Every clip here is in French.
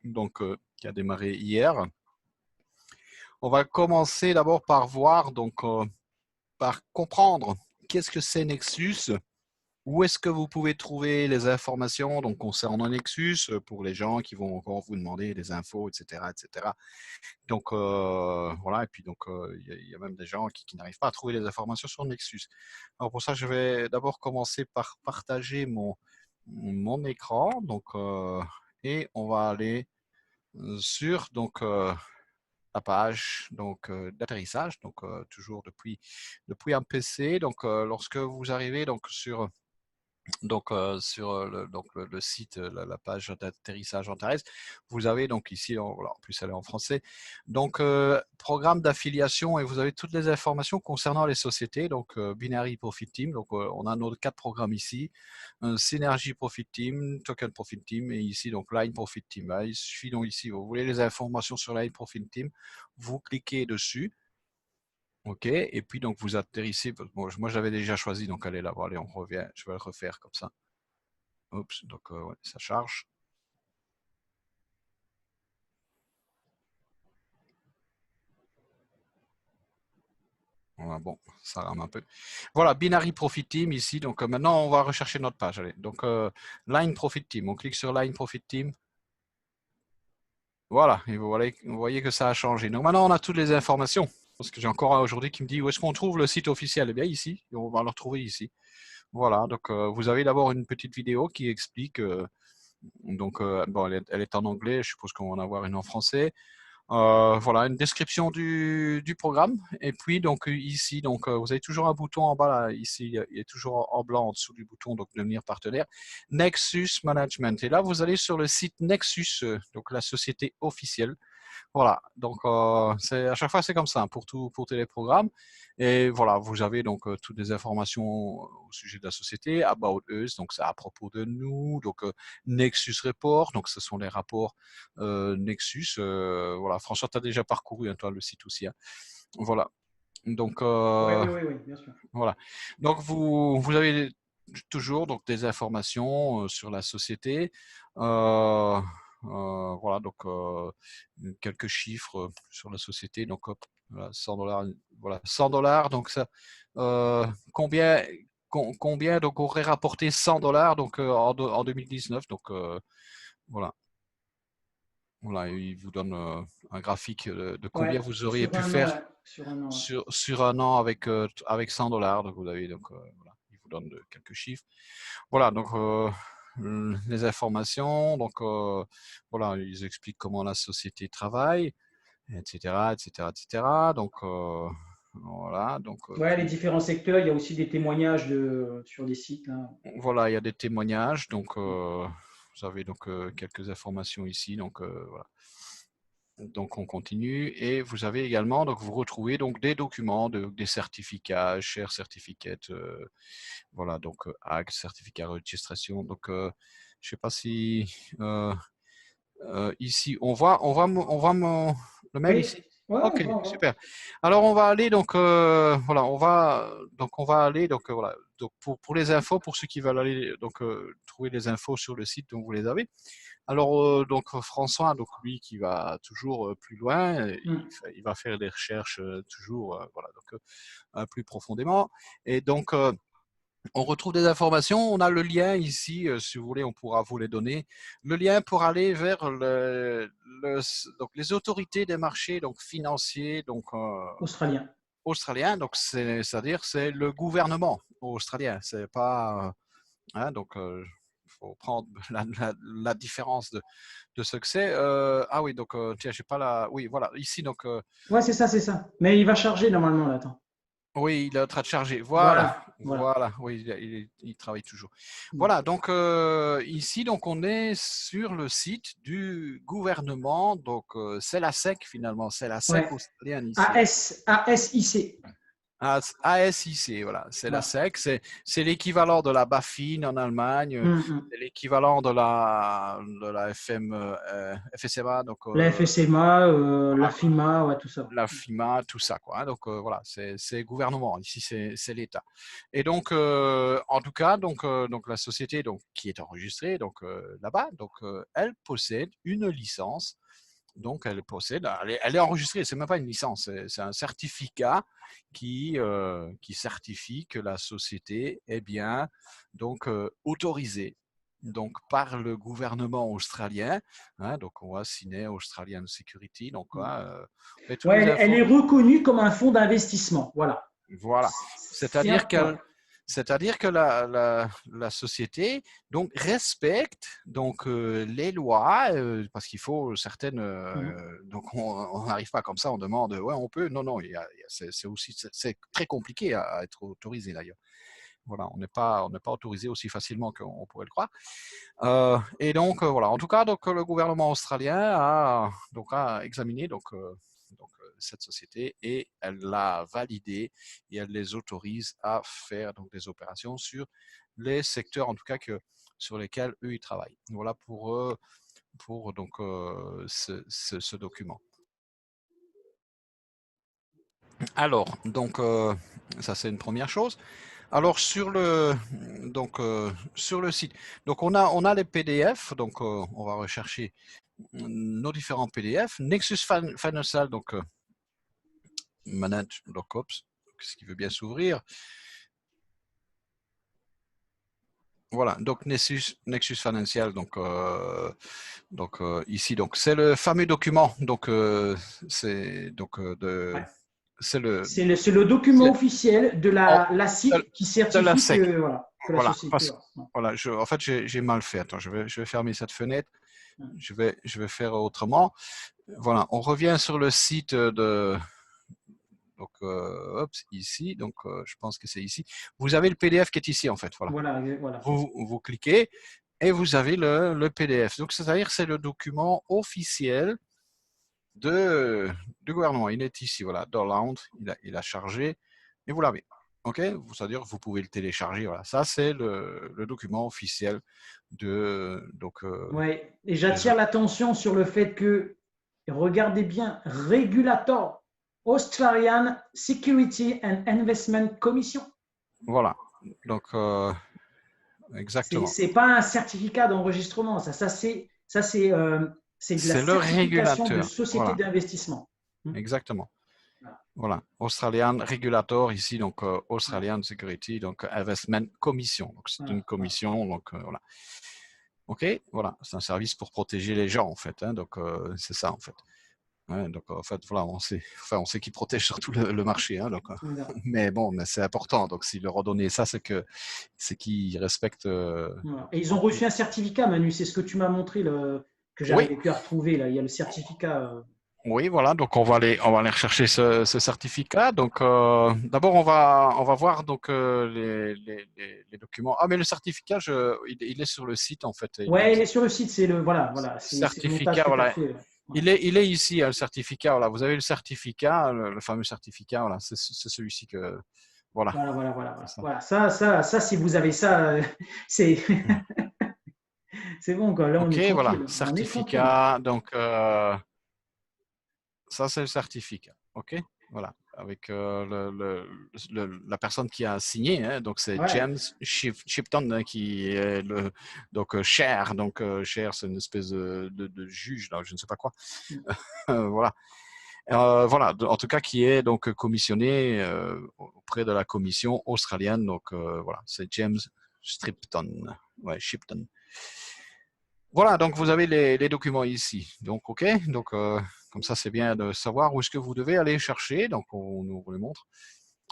donc qui a démarré hier. On va commencer d'abord par voir, donc par comprendre qu'est-ce que c'est Nexus, où est-ce que vous pouvez trouver les informations donc concernant Nexus pour les gens qui vont encore vous demander des infos, etc., etc. Donc voilà, et puis donc il y a même des gens qui n'arrivent pas à trouver les informations sur Nexus. Alors pour ça, je vais d'abord commencer par partager mon écran, donc et on va aller sur donc la page donc d'atterrissage, donc toujours depuis un PC. Donc lorsque vous arrivez donc sur le site, la page d'atterrissage en terrestre, vous avez donc ici, voilà, en plus elle est en français, donc programme d'affiliation et vous avez toutes les informations concernant les sociétés, donc Binary Profit Team, donc on a nos 4 programmes ici, Synergy Profit Team, Token Profit Team et ici donc Line Profit Team. Là, il suffit donc ici, vous voulez les informations sur Line Profit Team, vous cliquez dessus. Ok, et puis donc vous atterrissez, bon, moi j'avais déjà choisi, donc allez là, bon, allez on revient, je vais le refaire comme ça. Oups, donc ouais, ça charge. Voilà, bon, ça rame un peu. Voilà, Binary Profit Team ici. Donc maintenant, on va rechercher notre page. Allez, donc Line Profit Team. On clique sur Line Profit Team. Voilà, et vous voyez que ça a changé. Donc maintenant, on a toutes les informations. Parce que j'ai encore un aujourd'hui qui me dit où est-ce qu'on trouve le site officiel. Eh bien ici, on va le retrouver ici. Voilà, donc vous avez d'abord une petite vidéo qui explique. Donc bon, elle est en anglais. Je suppose qu'on va en avoir une en français. Voilà, une description du programme. Et puis, donc, ici, donc, vous avez toujours un bouton en bas, là, ici, il est toujours en blanc en dessous du bouton, donc, devenir partenaire. Nexus Management. Et là, vous allez sur le site Nexus, donc la société officielle. Voilà, donc à chaque fois c'est comme ça pour tous les programmes. Et voilà, vous avez donc toutes les informations au sujet de la société, About Us, donc c'est à propos de nous, donc Nexus Report, donc ce sont les rapports Nexus. Voilà, François, tu as déjà parcouru toi le site aussi. Hein. Voilà, donc Oui, bien sûr. voilà, donc vous avez toujours donc des informations sur la société. Voilà, donc quelques chiffres sur la société. Donc hop, voilà, $100, voilà, $100. Donc ça, combien donc aurait rapporté $100 donc en 2019. Donc voilà. Voilà, il vous donne un graphique de combien Ouais, vous auriez sur pu un an, faire ouais. Sur un an, ouais. sur un an avec $100. Donc vous avez donc voilà, il vous donne quelques chiffres. Voilà, donc les informations, donc voilà, ils expliquent comment la société travaille, etc., etc., etc. Donc voilà, donc Ouais, les puis différents secteurs, il y a aussi des témoignages sur des sites, là. voilà, il y a des témoignages, donc vous avez donc quelques informations ici, donc voilà. Donc on continue et vous avez également, donc vous retrouvez donc des documents, des certificats, share certificate, voilà, donc AG, certificat de registration. Donc je sais pas si ici le mail Oui, ici. ouais, Ok, on va. super. Alors on va aller donc voilà, on va aller donc voilà, donc pour les infos, pour ceux qui veulent aller donc trouver les infos sur le site, donc vous les avez. Alors donc François, donc lui qui va toujours plus loin, Hmm. il va faire des recherches toujours voilà donc plus profondément et donc on retrouve des informations, on a le lien ici, si vous voulez, on pourra vous les donner. Le lien pour aller vers donc les autorités des marchés donc financiers donc Australien. australiens, donc c'est-à-dire c'est le gouvernement australien, c'est pas hein, donc il faut prendre la différence de ce que c'est. Ah oui, donc tiens, j'ai pas la. Oui, voilà, ici donc. Ouais, c'est ça, c'est ça. Mais il va charger normalement, là, attends. Oui, il est en train de charger. Voilà, Voilà. voilà. Oui, il travaille toujours. Hmm. Voilà, donc ici, donc on est sur le site du gouvernement. Donc c'est la SEC finalement, c'est la SEC Ouais. australienne ici. Hein. ASIC. ASIC, voilà, c'est la Voilà. SEC, c'est l'équivalent de la BaFin en Allemagne, Mm. c'est l'équivalent de la FSMA, donc La FSMA, la voilà, FIMA, ouais, tout ça. la FIMA, tout ça, quoi. Hein. Donc voilà, c'est gouvernement. Ici, c'est l'État. Et donc, en tout cas, donc la société donc qui est enregistrée donc là-bas, donc elle possède une licence. Donc elle est enregistrée. C'est même pas une licence, c'est un certificat qui certifie que la société est bien donc autorisée donc par le gouvernement australien. Hein, donc on va signer Australian Security. Donc on met tous Ouais, les elle infos. est reconnue comme un fonds d'investissement. Voilà. Voilà. C'est C'est-à-dire ouais. que la société donc respecte donc les lois parce qu'il faut certaines Mhm. donc on n'arrive pas comme ça, on demande ouais on peut non non c'est aussi c'est très compliqué à être autorisé d'ailleurs. Voilà, on n'est pas autorisé aussi facilement qu'on pourrait le croire. Et donc voilà, en tout cas donc le gouvernement australien a examiné donc cette société et elle l'a validée et elle les autorise à faire donc des opérations sur les secteurs en tout cas sur lesquels eux ils travaillent. Voilà pour donc ce document. Alors donc ça c'est une première chose. Alors sur le site, donc on a les PDF, donc on va rechercher nos différents PDF. Nexus Financial, donc Manage Lockups, ce qui veut bien s'ouvrir. Voilà, donc Nexus Financial, donc ici, donc c'est le fameux document, donc c'est donc Ouais. c'est le C'est le document c'est officiel de en- la de, SIC qui de la certifie SEC. que, voilà, que la Voilà, société. Ouais. voilà, en fait j'ai mal fait. Attends, je vais fermer cette fenêtre. Ouais. Je vais faire autrement. Voilà, on revient sur le site de donc hop, ici. Donc je pense que c'est ici. Vous avez le PDF qui est ici en fait. Voilà. Voilà, voilà. Vous cliquez et vous avez le PDF. Donc c'est-à-dire c'est le document officiel du gouvernement. Il est ici. Voilà, Download. Il a chargé et vous l'avez. Ok, c'est-à-dire vous pouvez le télécharger. Voilà, ça c'est le document officiel de donc Ouais. Et des j'attire autres. l'attention sur le fait que, regardez bien, Regulator, Australian Security and Investment Commission. Voilà. Donc exactement. C'est pas un certificat d'enregistrement, c'est de la C'est le certification de régulateur. société Voilà, d'investissement. exactement. Voilà. Voilà, Australian Regulator ici, donc Voilà. Australian Security, donc Investment Commission. Donc c'est une Voilà. Voilà. commission, donc voilà. Ok, voilà, c'est un service pour protéger les gens en fait. Hein, donc c'est ça en fait. Ouais, donc en fait voilà, on sait qui protège surtout le marché. Hein, donc, Voilà. mais bon, mais c'est important. Donc s'il leur a donné ça, c'est qu'ils respectent. Voilà. Donc, Et ils ont reçu un certificat, Manu, c'est ce que tu m'as montré, que oui, j'arrivais plus à retrouver. Là. Il y a le certificat. oui, voilà, donc on va aller rechercher ce certificat. Donc d'abord on va voir donc les documents. Ah mais le certificat, il est sur le site en fait. Il est Ouais, il est ici. sur le site, c'est le montage Certificat, que tu as voilà. fait. Voilà. Il est ici, hein, le certificat. Voilà, vous avez le certificat, le fameux certificat. Voilà, c'est celui-ci que voilà. Voilà, voilà, voilà, C'est voilà. ça. Voilà. Ça, si vous avez ça, c'est c'est bon, quoi. Là, on Ok, est voilà, tranquille. On est tranquille. certificat. Donc ça, c'est le certificat. OK? Voilà. Avec la personne qui a signé, hein, donc c'est Ouais. James Shipton hein, qui est donc chair. Donc chair, c'est une espèce de juge, là, je ne sais pas quoi. Voilà. Voilà. En tout cas, qui est donc commissionné auprès de la commission australienne. Donc voilà, c'est James Shipton. Ouais, Shipton. Voilà, donc vous avez les documents ici. Donc, OK. Donc, comme ça, c'est bien de savoir où est-ce que vous devez aller chercher. Donc, on vous les montre.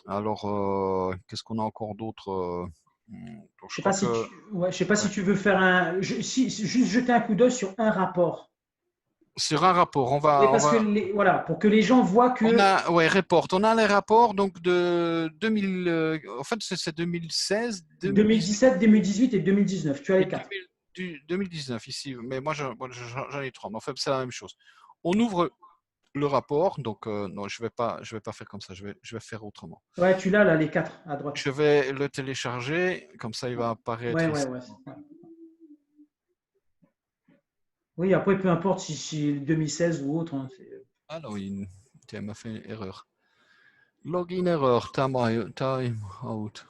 Alors, qu'est-ce qu'on a encore d'autre donc, Je je sais pas crois si que tu, ouais, je sais pas ouais. si tu veux faire juste jeter un coup d'œil sur un rapport. Sur un rapport, on Oui, va, on parce que va, voilà, pour que les gens voient on que a, ouais, report. On a les rapports donc de 2000. En fait, c'est 2016, 2018 2017, 2018 et 2019, tu as et les quatre. 2019 ici. Mais moi, j'en ai trois. Mais en fait, c'est la même chose. On ouvre le rapport. Donc, non, je vais pas faire comme ça. Je vais faire autrement. Ouais, tu l'as là, les 4 à Je droite. vais le télécharger. Comme ça, il va apparaître Ouais, ici. ouais. Ouais. Oui, après, peu importe si c'est 2016 ou autre. Hein, Ah non, tiens, il m'a fait une erreur. Login error, time out.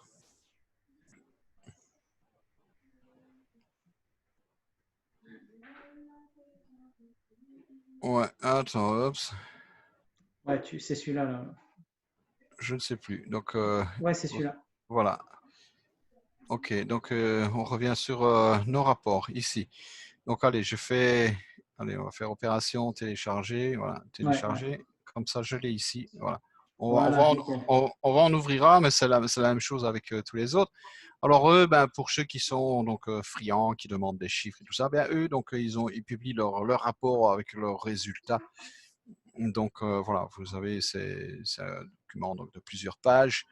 Ouais, attends, oups, ouais, c'est celui-là. Là. je ne sais plus. Donc, Ouais, c'est celui-là. voilà. Ok, donc on revient sur nos rapports ici. Donc, allez, allez, on va faire opération, télécharger, voilà, Ouais, ouais. télécharger. Comme ça, je l'ai ici, voilà. Voilà, nickel. On va en ouvrir un, mais c'est la même chose avec tous les autres. Alors eux, ben, pour ceux qui sont donc friands, qui demandent des chiffres et tout ça, ben, eux, donc ils publient leur rapport avec leurs résultats. Donc voilà, vous avez c'est un document donc, de plusieurs pages.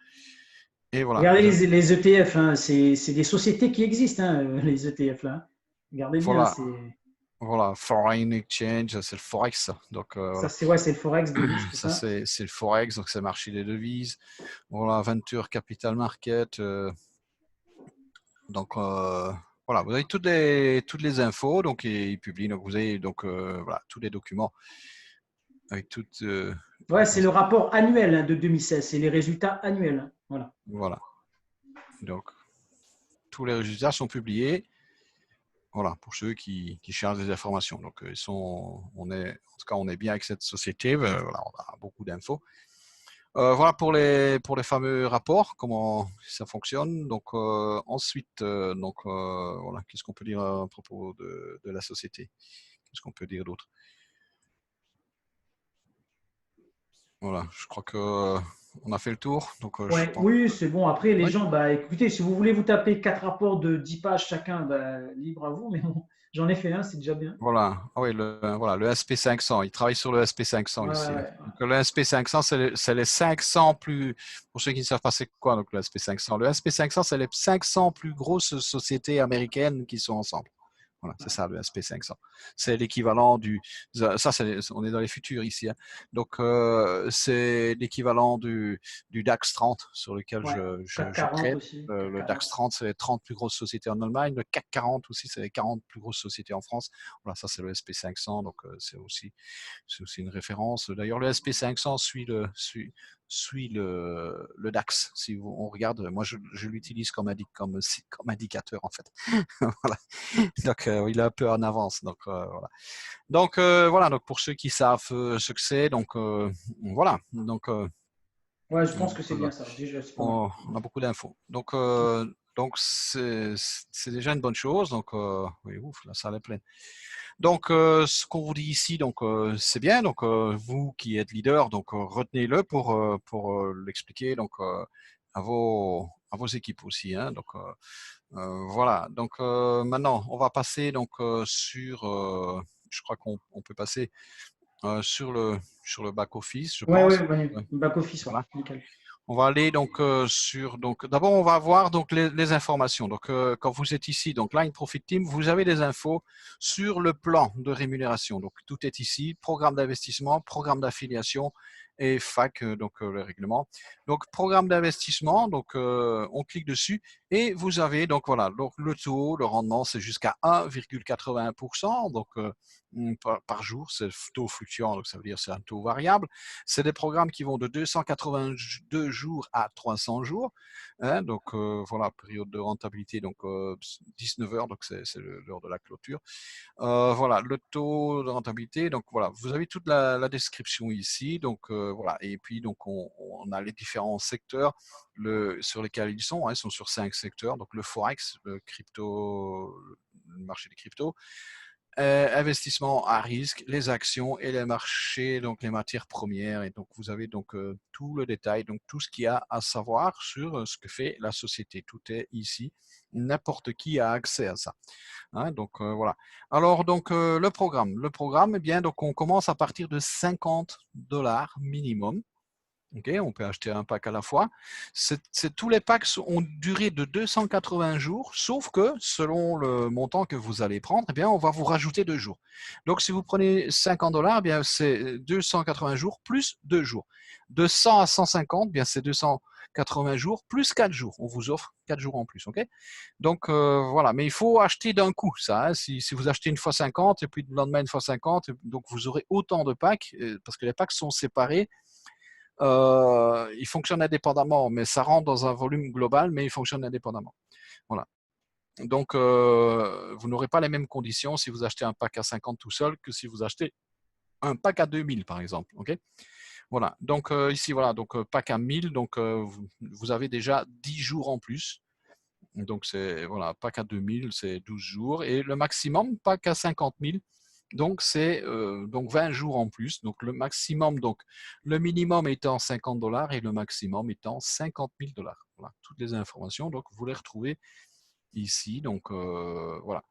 Et voilà, Regardez vous avez, les ETF, hein, c'est des sociétés qui existent, hein, les ETF là. Regardez bien, voilà, voilà, foreign exchange, c'est le forex. Donc ça voilà, c'est ouais, c'est le forex devise, tout ça ça. c'est le forex, donc c'est le marché des devises. Voilà, Venture Capital Market. Donc voilà, vous avez toutes les infos, donc ils publient. Donc vous avez donc voilà tous les documents avec toutes. Ouais, c'est le rapport annuel hein, de 2016, c'est les résultats annuels. Hein, voilà. Voilà, donc tous les résultats sont publiés. Voilà, pour ceux qui cherchent des informations. Donc, en tout cas, on est bien avec cette société. Voilà, on a beaucoup d'infos. Voilà pour les fameux rapports, comment ça fonctionne. Donc, ensuite, voilà, qu'est-ce qu'on peut dire à propos de la société? Qu'est-ce qu'on peut dire d'autre? Voilà, je crois que on a fait le tour. Donc, je Ouais, pense. oui, c'est bon. Après, les Oui. gens, bah écoutez, si vous voulez vous taper 4 rapports de 10 pages chacun, bah, libre à vous, mais bon, j'en ai fait un, c'est déjà bien. Voilà, ah oui, voilà, le SP500, il travaille sur le SP500 Ouais, ici. Hein. ouais, Donc, le SP500, c'est les 500 plus, pour ceux qui ne savent pas c'est quoi donc le SP500. Le SP500, c'est les 500 plus grosses sociétés américaines qui sont ensemble. Voilà, c'est ça le SP500. C'est l'équivalent ça on est dans les futurs ici. Hein. Donc c'est l'équivalent du DAX 30 sur lequel ouais. CAC je 40 trade. aussi, CAC Le 40. DAX 30, c'est les 30 plus grosses sociétés en Allemagne. Le CAC 40 aussi, c'est les 40 plus grosses sociétés en France. Voilà, ça c'est le SP500, donc c'est aussi une référence. D'ailleurs, le SP500 suit le DAX. Si on regarde, moi je l'utilise comme indicateur en fait. Voilà. Donc il est un peu en avance. Donc voilà. Donc voilà. Donc pour ceux qui savent ce que c'est, donc voilà. Ouais, je pense que c'est bien ça. Déjà, c'est pas mal. On a beaucoup d'infos. Donc c'est déjà une bonne chose. Donc oui, ouf, la salle est pleine. Donc ce qu'on vous dit ici, donc c'est bien. Donc vous qui êtes leader, donc retenez-le pour l'expliquer donc à vos équipes aussi. Hein. Donc voilà. Donc maintenant, on va passer donc je crois qu'on peut passer sur le back office, je Ouais, pense. ouais, back office, ouais, Voilà. nickel. On va aller donc donc d'abord on va voir donc les informations. Donc quand vous êtes ici donc Line Profit Team, vous avez des infos sur le plan de rémunération. Donc tout est ici, programme d'investissement, programme d'affiliation et FAQ donc le règlement. Donc programme d'investissement, donc on clique dessus et vous avez donc voilà donc le taux, le rendement c'est jusqu'à 1,81% donc par jour, c'est le taux fluctuant donc ça veut dire c'est un taux variable. C'est des programmes qui vont de 282 jours à 300 jours. Hein, donc voilà, période de rentabilité, donc 19 heures, donc c'est l'heure de la clôture. Voilà, le taux de rentabilité, donc voilà, vous avez toute la description ici. Donc voilà, et puis donc on a les différents secteurs sur lesquels ils sont sur 5 secteurs. Donc le Forex, le crypto, le marché des cryptos, investissement à risque, les actions et les marchés, donc les matières premières. Et donc, vous avez donc tout le détail, donc tout ce qu'il y a à savoir sur ce que fait la société. Tout est ici. N'importe qui a accès à ça. Hein, donc, voilà. Alors, donc, le programme, eh bien, donc, on commence à partir de $50 minimum. Okay, on peut acheter un pack à la fois. Tous les packs ont une durée de 280 jours, sauf que selon le montant que vous allez prendre, eh bien, on va vous rajouter 2 jours. Donc, si vous prenez 50 $, eh bien, c'est 280 jours plus 2 jours. De 100 à 150, eh bien, c'est 280 jours plus 4 jours. On vous offre 4 jours en plus. Okay, donc, voilà. Mais il faut acheter d'un coup ça. Hein. Si vous achetez une fois 50 et puis le lendemain une fois 50, donc vous aurez autant de packs parce que les packs sont séparés. Il fonctionne indépendamment, mais ça rentre dans un volume global, mais il fonctionne indépendamment. Voilà. Donc, vous n'aurez pas les mêmes conditions si vous achetez un pack à 50 tout seul que si vous achetez un pack à 2000, par exemple. Okay, voilà. Donc, ici, voilà. Donc, pack à 1000, donc vous avez déjà 10 jours en plus. Donc, c'est voilà, pack à 2000, c'est 12 jours. Et le maximum, pack à 50 000, donc c'est donc 20 jours en plus. Donc le maximum, donc le minimum étant 50 $ et le maximum étant 50 000 $. Voilà, toutes les informations, donc vous les retrouvez ici. Donc voilà.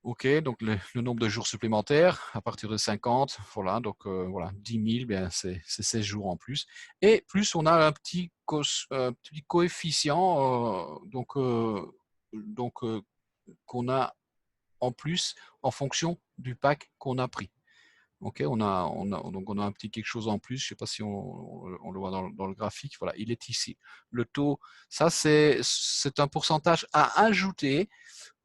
Ok, donc le nombre de jours supplémentaires à partir de 50, voilà, donc voilà, 10 000, bien c'est 16 jours en plus. Et plus on a un petit coefficient, qu'on a en plus en fonction du pack qu'on a pris. Ok, donc on a un petit quelque chose en plus. Je ne sais pas si on le voit dans le graphique. Voilà, il est ici. Le taux, ça c'est un pourcentage à ajouter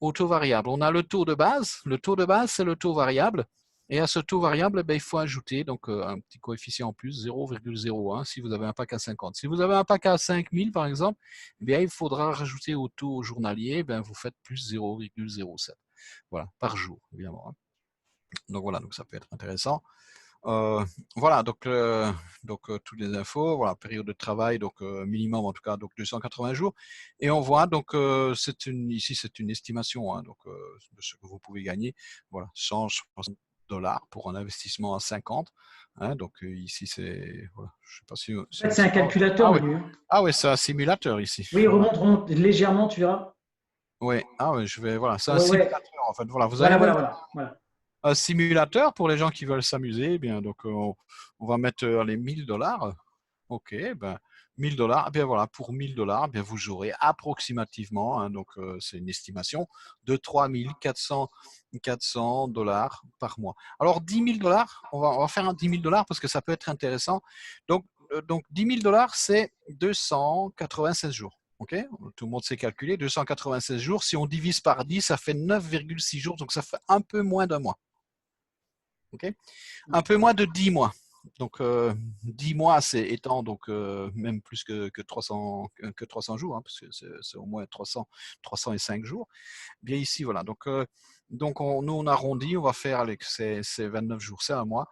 au taux variable. On a le taux de base. Le taux de base, c'est le taux variable. Et à ce taux variable, ben, il faut ajouter donc, un petit coefficient en plus, 0,01 si vous avez un pack à 50. Si vous avez un pack à 5000 par exemple, eh bien, il faudra rajouter au taux journalier, ben, vous faites plus 0,07. Voilà, par jour, évidemment. Hein. Donc voilà, donc ça peut être intéressant. Voilà, donc toutes les infos, voilà, période de travail, donc minimum en tout cas, donc 280 jours. Et on voit donc ici c'est une estimation hein, donc de ce que vous pouvez gagner. Voilà, 160 $ pour un investissement à 50. Hein, donc ici c'est voilà, je sais pas si En fait, c'est un calculateur, Manu. Ah oui, c'est un simulateur ici. Oui, Voilà. remonte légèrement, tu verras. Oui, ah oui, je vais voilà, c'est un Ouais, ouais. simulateur en fait. Voilà, vous avez Voilà, même voilà. un simulateur pour les gens qui veulent s'amuser. Eh bien, donc on va mettre les 1000 $. Ok, ben 1000 $. Eh bien voilà, pour 1000 $, eh bien vous aurez approximativement, hein, donc c'est une estimation de 3400 $, par mois. Alors 10 000 $, on va faire un 10 000 $ parce que ça peut être intéressant. Donc 10 000 $, c'est 296 jours. Ok, tout le monde sait calculer. 296 jours, si on divise par 10, ça fait 9,6 jours, donc ça fait un peu moins d'un mois. Okay, un peu moins de 10 mois. Donc 10 mois, c'est étant donc même plus que 300 jours, hein, parce que c'est au moins 305 jours. Bien ici, voilà. Donc nous, on arrondit, on va faire avec ces 29 jours, c'est un mois.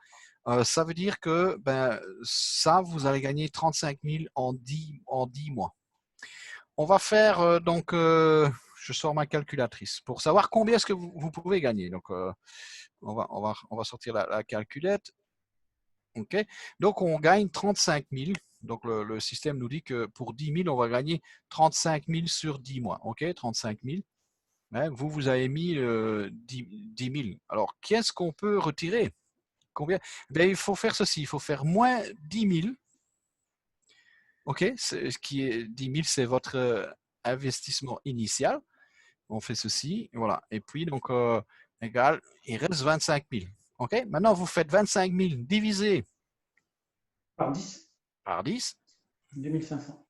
Ça veut dire que ben, ça, vous allez gagner 35 000 en 10 mois. On va faire donc, je sors ma calculatrice pour savoir combien est-ce que vous pouvez gagner. Donc, on va sortir la calculette. Ok, donc on gagne 35 000. Donc le système nous dit que pour 10 000, on va gagner 35 000 sur 10 mois. Ok, 35 000. Hein, vous avez mis 10 000. Alors, qu'est-ce qu'on peut retirer? Combien? Ben, il faut faire ceci. Il faut faire moins 10 000. Ok, ce qui est 10 000, c'est votre investissement initial. On fait ceci, voilà. Et puis, donc, égal, il reste 25 000. Ok, maintenant, vous faites 25 000 divisé Par 10, par 10. 2500.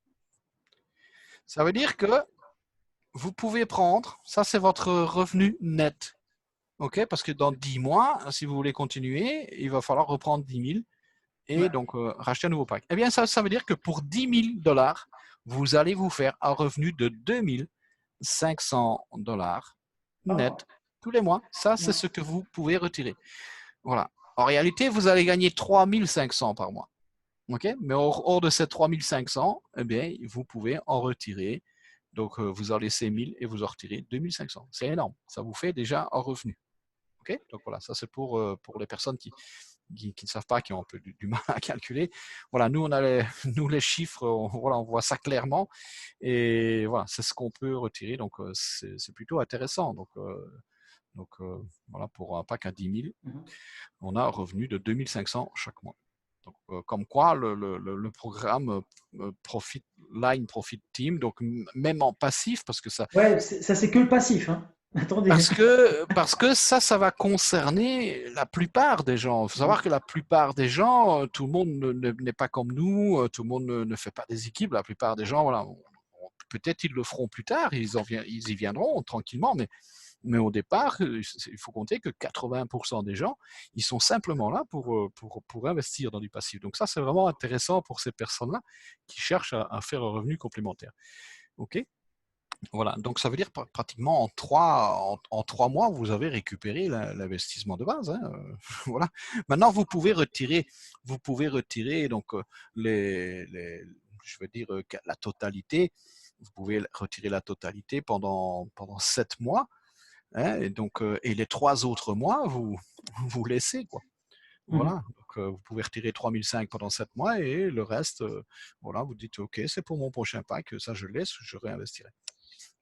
Ça veut dire que vous pouvez prendre, ça c'est votre revenu net. Ok, parce que dans 10 mois, si vous voulez continuer, il va falloir reprendre 10 000 et Ouais. donc racheter un nouveau pack. Eh bien, ça veut dire que pour 10 000 $, vous allez vous faire un revenu de 2 500 $ Oh. net tous les mois. Ça, c'est Ouais. ce que vous pouvez retirer. Voilà. En réalité, vous allez gagner 3 500 par mois. Ok, mais hors de ces 3 500, eh bien, vous pouvez en retirer. Donc, vous en laissez 1000 et vous en retirez 2 500. C'est énorme. Ça vous fait déjà un revenu. Ok, donc voilà, ça c'est pour les personnes qui ne savent pas, qui ont un peu du mal à calculer. Voilà, nous, on a nous, les chiffres, voilà, on voit ça clairement. Et voilà, c'est ce qu'on peut retirer. Donc, c'est plutôt intéressant. Donc, voilà, pour un pack à 10 000, Mhm. on a un revenu de 2 500 chaque mois. Donc, comme quoi le programme Line Profit Team, donc même en passif, parce que ça, Ouais, ça c'est que le passif, hein. Attendez. parce que ça va concerner la plupart des gens. Il faut savoir que la plupart des gens, tout le monde n'est pas comme nous, tout le monde ne fait pas des équipes. La plupart des gens, voilà, peut-être ils le feront plus tard, ils y viendront tranquillement, mais au départ, il faut compter que 80% des gens, ils sont simplement là pour investir dans du passif. Donc ça, c'est vraiment intéressant pour ces personnes-là qui cherchent à faire un revenu complémentaire. OK? Voilà, donc ça veut dire pratiquement en 3 mois, vous avez récupéré l'investissement de base. Hein, voilà. Maintenant, vous pouvez retirer donc je veux dire la totalité. Vous pouvez retirer la totalité pendant 7 mois. Hein, et donc et les 3 autres mois, vous laissez quoi. Voilà, donc vous pouvez retirer 3005 pendant 7 mois et le reste, voilà, vous dites ok, c'est pour mon prochain pack, ça je laisse, je réinvestirai.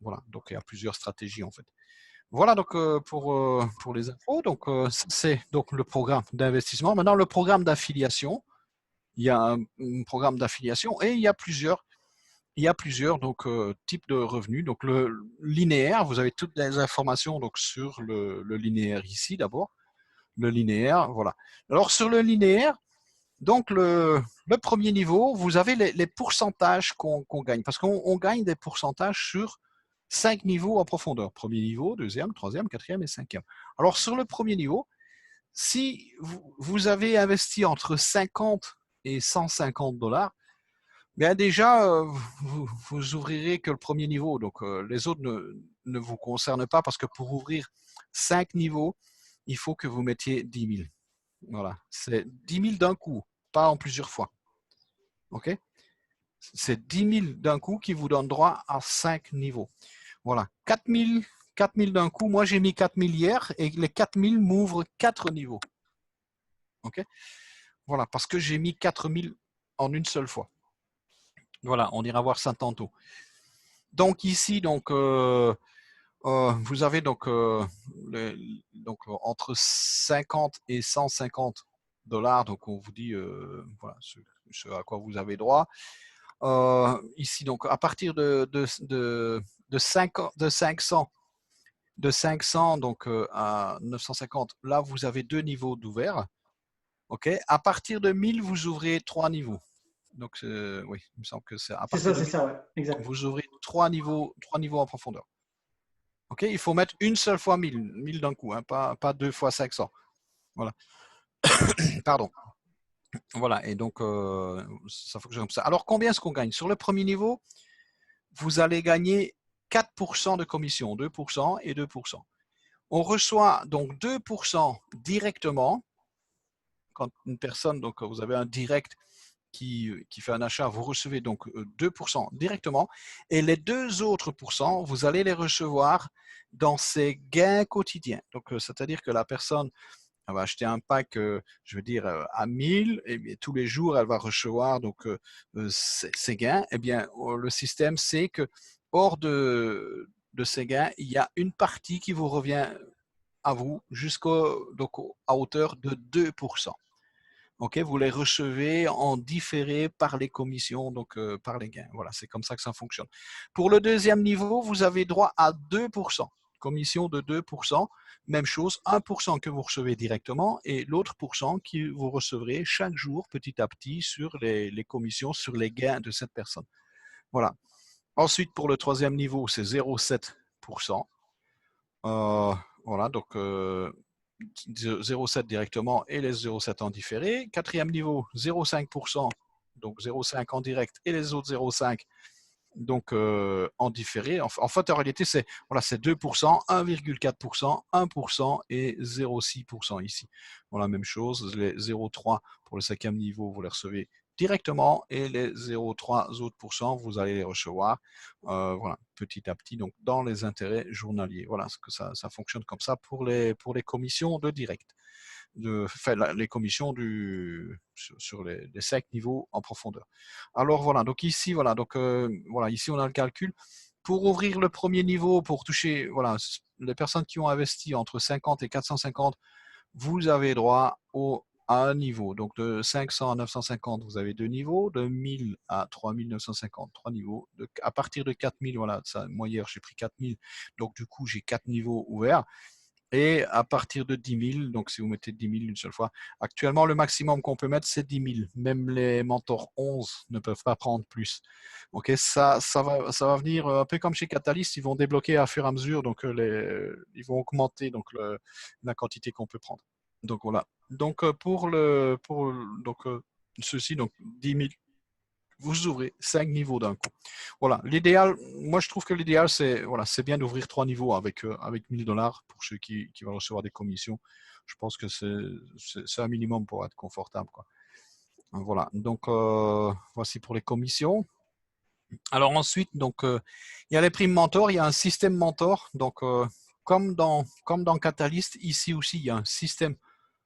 Voilà, donc il y a plusieurs stratégies en fait. Voilà donc pour les infos. Donc c'est donc le programme d'investissement. Maintenant le programme d'affiliation. Il y a un programme d'affiliation et il y a plusieurs donc types de revenus. Donc le linéaire, vous avez toutes les informations donc sur le linéaire ici d'abord. Le linéaire, voilà. Alors sur le linéaire, donc le premier niveau, vous avez les pourcentages qu'on gagne parce qu'on gagne des pourcentages sur 5 niveaux en profondeur. Premier niveau, deuxième, troisième, quatrième et cinquième. Alors sur le premier niveau, si vous avez investi entre 50 et 150 $, bien déjà, vous ouvrirez que le premier niveau. Donc les autres ne vous concernent pas parce que pour ouvrir 5 niveaux, il faut que vous mettiez 10 000. Voilà, c'est 10 000 d'un coup, pas en plusieurs fois. OK? C'est 10 000 d'un coup qui vous donne droit à 5 niveaux. Voilà, 4 000 d'un coup. Moi, j'ai mis 4 000 hier et les 4 000 m'ouvrent 4 niveaux. OK? Voilà, parce que j'ai mis 4 000 en une seule fois. Voilà, on ira voir ça tantôt. Donc ici, donc, vous avez donc, donc entre 50 et 150 $. Donc on vous dit voilà, ce à quoi vous avez droit. Ici, donc à partir de 500 donc à 950, là vous avez 2 niveaux d'ouvert. OK. À partir de 1000, vous ouvrez 3 niveaux. Donc oui, il me semble que c'est à partir de C'est 1000, ça, ouais, exact. vous ouvrez 3 niveaux en profondeur. OK, il faut mettre une seule fois 1000 d'un coup, hein, pas 2 fois 500. Voilà. Pardon. Voilà, et donc ça fonctionne comme ça. Alors combien est-ce qu'on gagne? Sur le premier niveau, vous allez gagner 4% de commission, 2% et 2%. On reçoit donc 2% directement. Quand une personne, donc vous avez un direct qui fait un achat, vous recevez donc 2% directement. Et les 2 autres pourcents, vous allez les recevoir dans ses gains quotidiens. Donc, c'est-à-dire que la personne elle va acheter un pack, je veux dire, à 1000, et bien, tous les jours, elle va recevoir donc ses gains. Eh bien, le système, c'est que hors de ces gains, il y a une partie qui vous revient à vous à hauteur de 2%. OK, vous les recevez en différé par les commissions, donc par les gains. Voilà, c'est comme ça que ça fonctionne. Pour le deuxième niveau, vous avez droit à 2%, commission de 2%. Même chose, 1% que vous recevez directement et l'autre pourcent qui vous recevrez chaque jour petit à petit sur les commissions, sur les gains de cette personne. Voilà. Ensuite, pour le troisième niveau, c'est 0,7%. Voilà, donc 0,7 directement et les 0,7 en différé. Quatrième niveau, 0,5%, donc 0,5 en direct et les autres 0,5 donc en différé. En fait, en réalité, c'est voilà, 2%, 1,4%, 1% et 0,6% ici. Voilà, même chose, les 0,3 pour le cinquième niveau, vous les recevez directement et les 0,3 autres pourcents, vous allez les recevoir voilà, petit à petit donc dans les intérêts journaliers. Voilà, que ça fonctionne comme ça pour les commissions de direct. Les commissions sur les 5 niveaux en profondeur. Alors voilà, donc ici, voilà, donc voilà, ici on a le calcul. Pour ouvrir le premier niveau, pour toucher, voilà, les personnes qui ont investi entre 50 et 450, vous avez droit à un niveau. Donc de 500 à 950, vous avez 2 niveaux. De 1000 à 3950, 3 niveaux. À partir de 4000, voilà, ça, moi hier j'ai pris 4000, donc du coup j'ai 4 niveaux ouverts. Et à partir de 10 000, donc si vous mettez 10 000 une seule fois, actuellement le maximum qu'on peut mettre c'est 10 000. Même les mentors 11 ne peuvent pas prendre plus. Ok, ça va venir un peu comme chez Catalyst, ils vont débloquer à fur et à mesure, donc ils vont augmenter donc la quantité qu'on peut prendre. Donc voilà. Donc donc ceci, donc 10 000, vous ouvrez 5 niveaux d'un coup. Voilà, l'idéal, moi je trouve que l'idéal c'est voilà, c'est bien d'ouvrir 3 niveaux avec 1000 $ pour ceux qui vont recevoir des commissions. Je pense que c'est un minimum pour être confortable, quoi. Voilà, donc voici pour les commissions. Alors ensuite, donc il y a les primes mentor, il y a un système mentor. Donc comme dans Catalyst, ici aussi il y a un système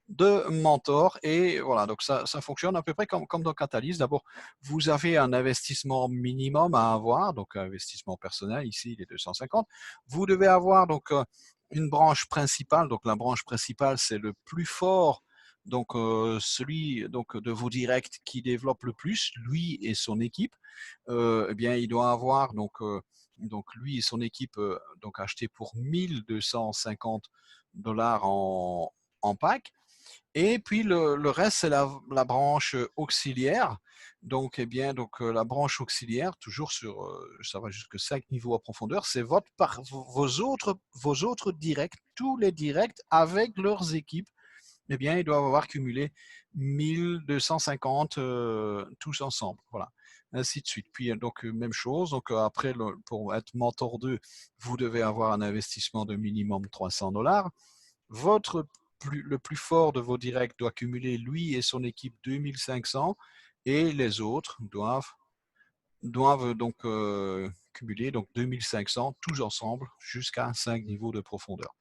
de mentor et voilà, donc ça fonctionne à peu près comme dans Catalyst. D'abord, vous avez un investissement minimum à avoir, donc un investissement personnel, ici il est 250. Vous devez avoir donc une branche principale, donc la branche principale c'est le plus fort, donc celui donc de vos directs qui développe le plus, lui et son équipe. Eh bien il doit avoir donc lui et son équipe donc acheté pour 1250 $ en pack. Et puis le reste, c'est la branche auxiliaire. Donc, eh bien, donc la branche auxiliaire, toujours ça va jusque 5 niveaux à profondeur, c'est vos autres directs, tous les directs avec leurs équipes, eh bien, ils doivent avoir cumulé 1250 tous ensemble. Voilà, ainsi de suite. Puis, donc, même chose. Donc, après, pour être mentor 2, vous devez avoir un investissement de minimum 300 $. Le plus fort de vos directs doit cumuler, lui et son équipe, 2500, et les autres doivent donc cumuler donc 2500 tous ensemble jusqu'à 5 niveaux de profondeur.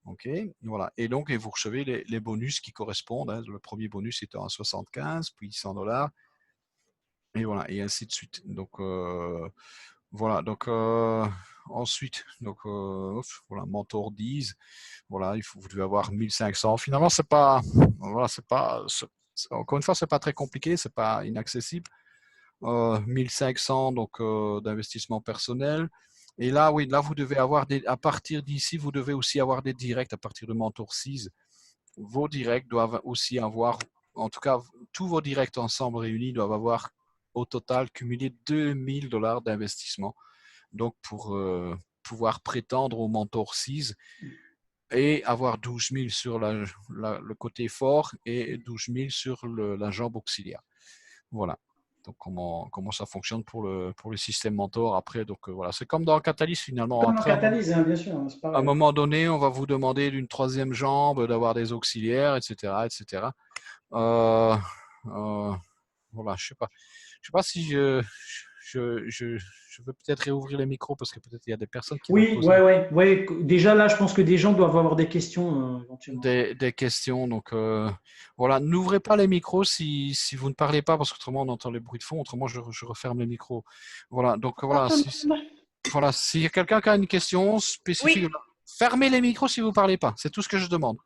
Ok, voilà. Et donc, vous recevez les bonus qui correspondent, hein. Le premier bonus étant à 75, puis 100 $, et voilà, et ainsi de suite. Donc, voilà. Donc, ensuite, donc, voilà, mentor 10. Voilà, vous devez avoir 1500. Finalement, c'est pas, voilà, encore une fois, c'est pas très compliqué, c'est pas inaccessible. 1500 donc d'investissement personnel. Et là, oui, là, vous devez avoir à partir d'ici, vous devez aussi avoir des directs à partir de Mentor 6. Vos directs doivent aussi avoir, en tout cas, tous vos directs ensemble réunis doivent avoir au total cumulé 2000 $ d'investissement. Donc, pour pouvoir prétendre au Mentor 6 et avoir 12 000 sur le côté fort et 12 000 sur la jambe auxiliaire. Voilà. Donc, comment ça fonctionne pour le système mentor après. Donc, voilà, c'est comme dans Catalyst finalement. Comme en Après, catalyse, hein, bien sûr, hein, c'est à un pareil. moment donné, on va vous demander d'une troisième jambe, d'avoir des auxiliaires, etc. etc. Euh, euh, voilà, je sais pas si je veux peut-être réouvrir les micros parce que peut-être il y a des personnes qui veulent Oui, poser ouais, ouais, ouais. Déjà là, je pense que des gens doivent avoir des questions éventuellement. des questions. Donc voilà, n'ouvrez pas les micros si vous ne parlez pas parce qu'autrement on entend les bruits de fond. Autrement, je referme les micros. Voilà, donc voilà, voilà, s'il y a quelqu'un qui a une question spécifique, Oui, fermez les micros si vous ne parlez pas. C'est tout ce que je demande.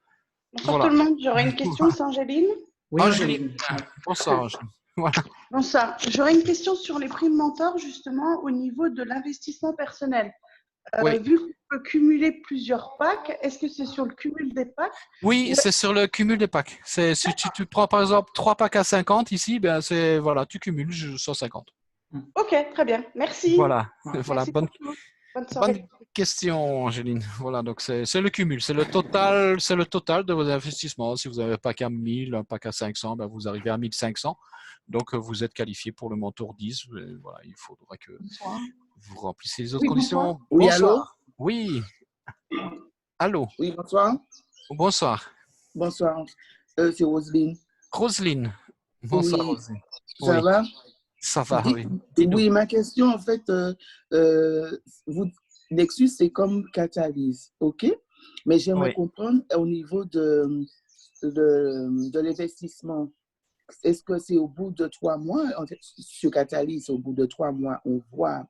bonsoir tout Voilà. le monde. J'aurais une question, c'est Angéline. Oui, Angéline, Angéline. Ouais. bonsoir Angéline. Voilà. Bonsoir. J'aurais une question sur les primes mentors, justement, au niveau de l'investissement personnel. Oui. Vu qu'on peut cumuler plusieurs packs, est-ce que c'est sur le cumul des packs Oui, ou... c'est sur le cumul des packs. Si tu prends par exemple 3 packs à 50 ici, ben c'est voilà, tu cumules 150. Ok, très bien. Merci. Voilà, Ouais. voilà, Merci bonne, pour tout. Bonne bonne soirée. question, Angéline. Voilà, donc c'est le cumul, c'est le total de vos investissements. Si vous avez un pack à 1000, un pack à 500, ben vous arrivez à 1500. Donc vous êtes qualifié pour le mentor 10. Voilà, il faudra que Bonsoir. vous remplissiez les autres Oui, bonsoir. conditions. Oui, allô? Bonsoir. Oui, allô. Oui, bonsoir. Bonsoir. Bonsoir. C'est Roselyne. Roselyne. Bonsoir, Oui, Roselyne. ça Oui, va? ça va, oui. Dis-nous. Oui, ma question, en fait, vous, Nexus, c'est comme Catalyse, OK? Mais j'aimerais Oui. comprendre au niveau de l'investissement. Est-ce que c'est au bout de 3 mois? En fait, sur Catalyse, au bout de 3 mois, on voit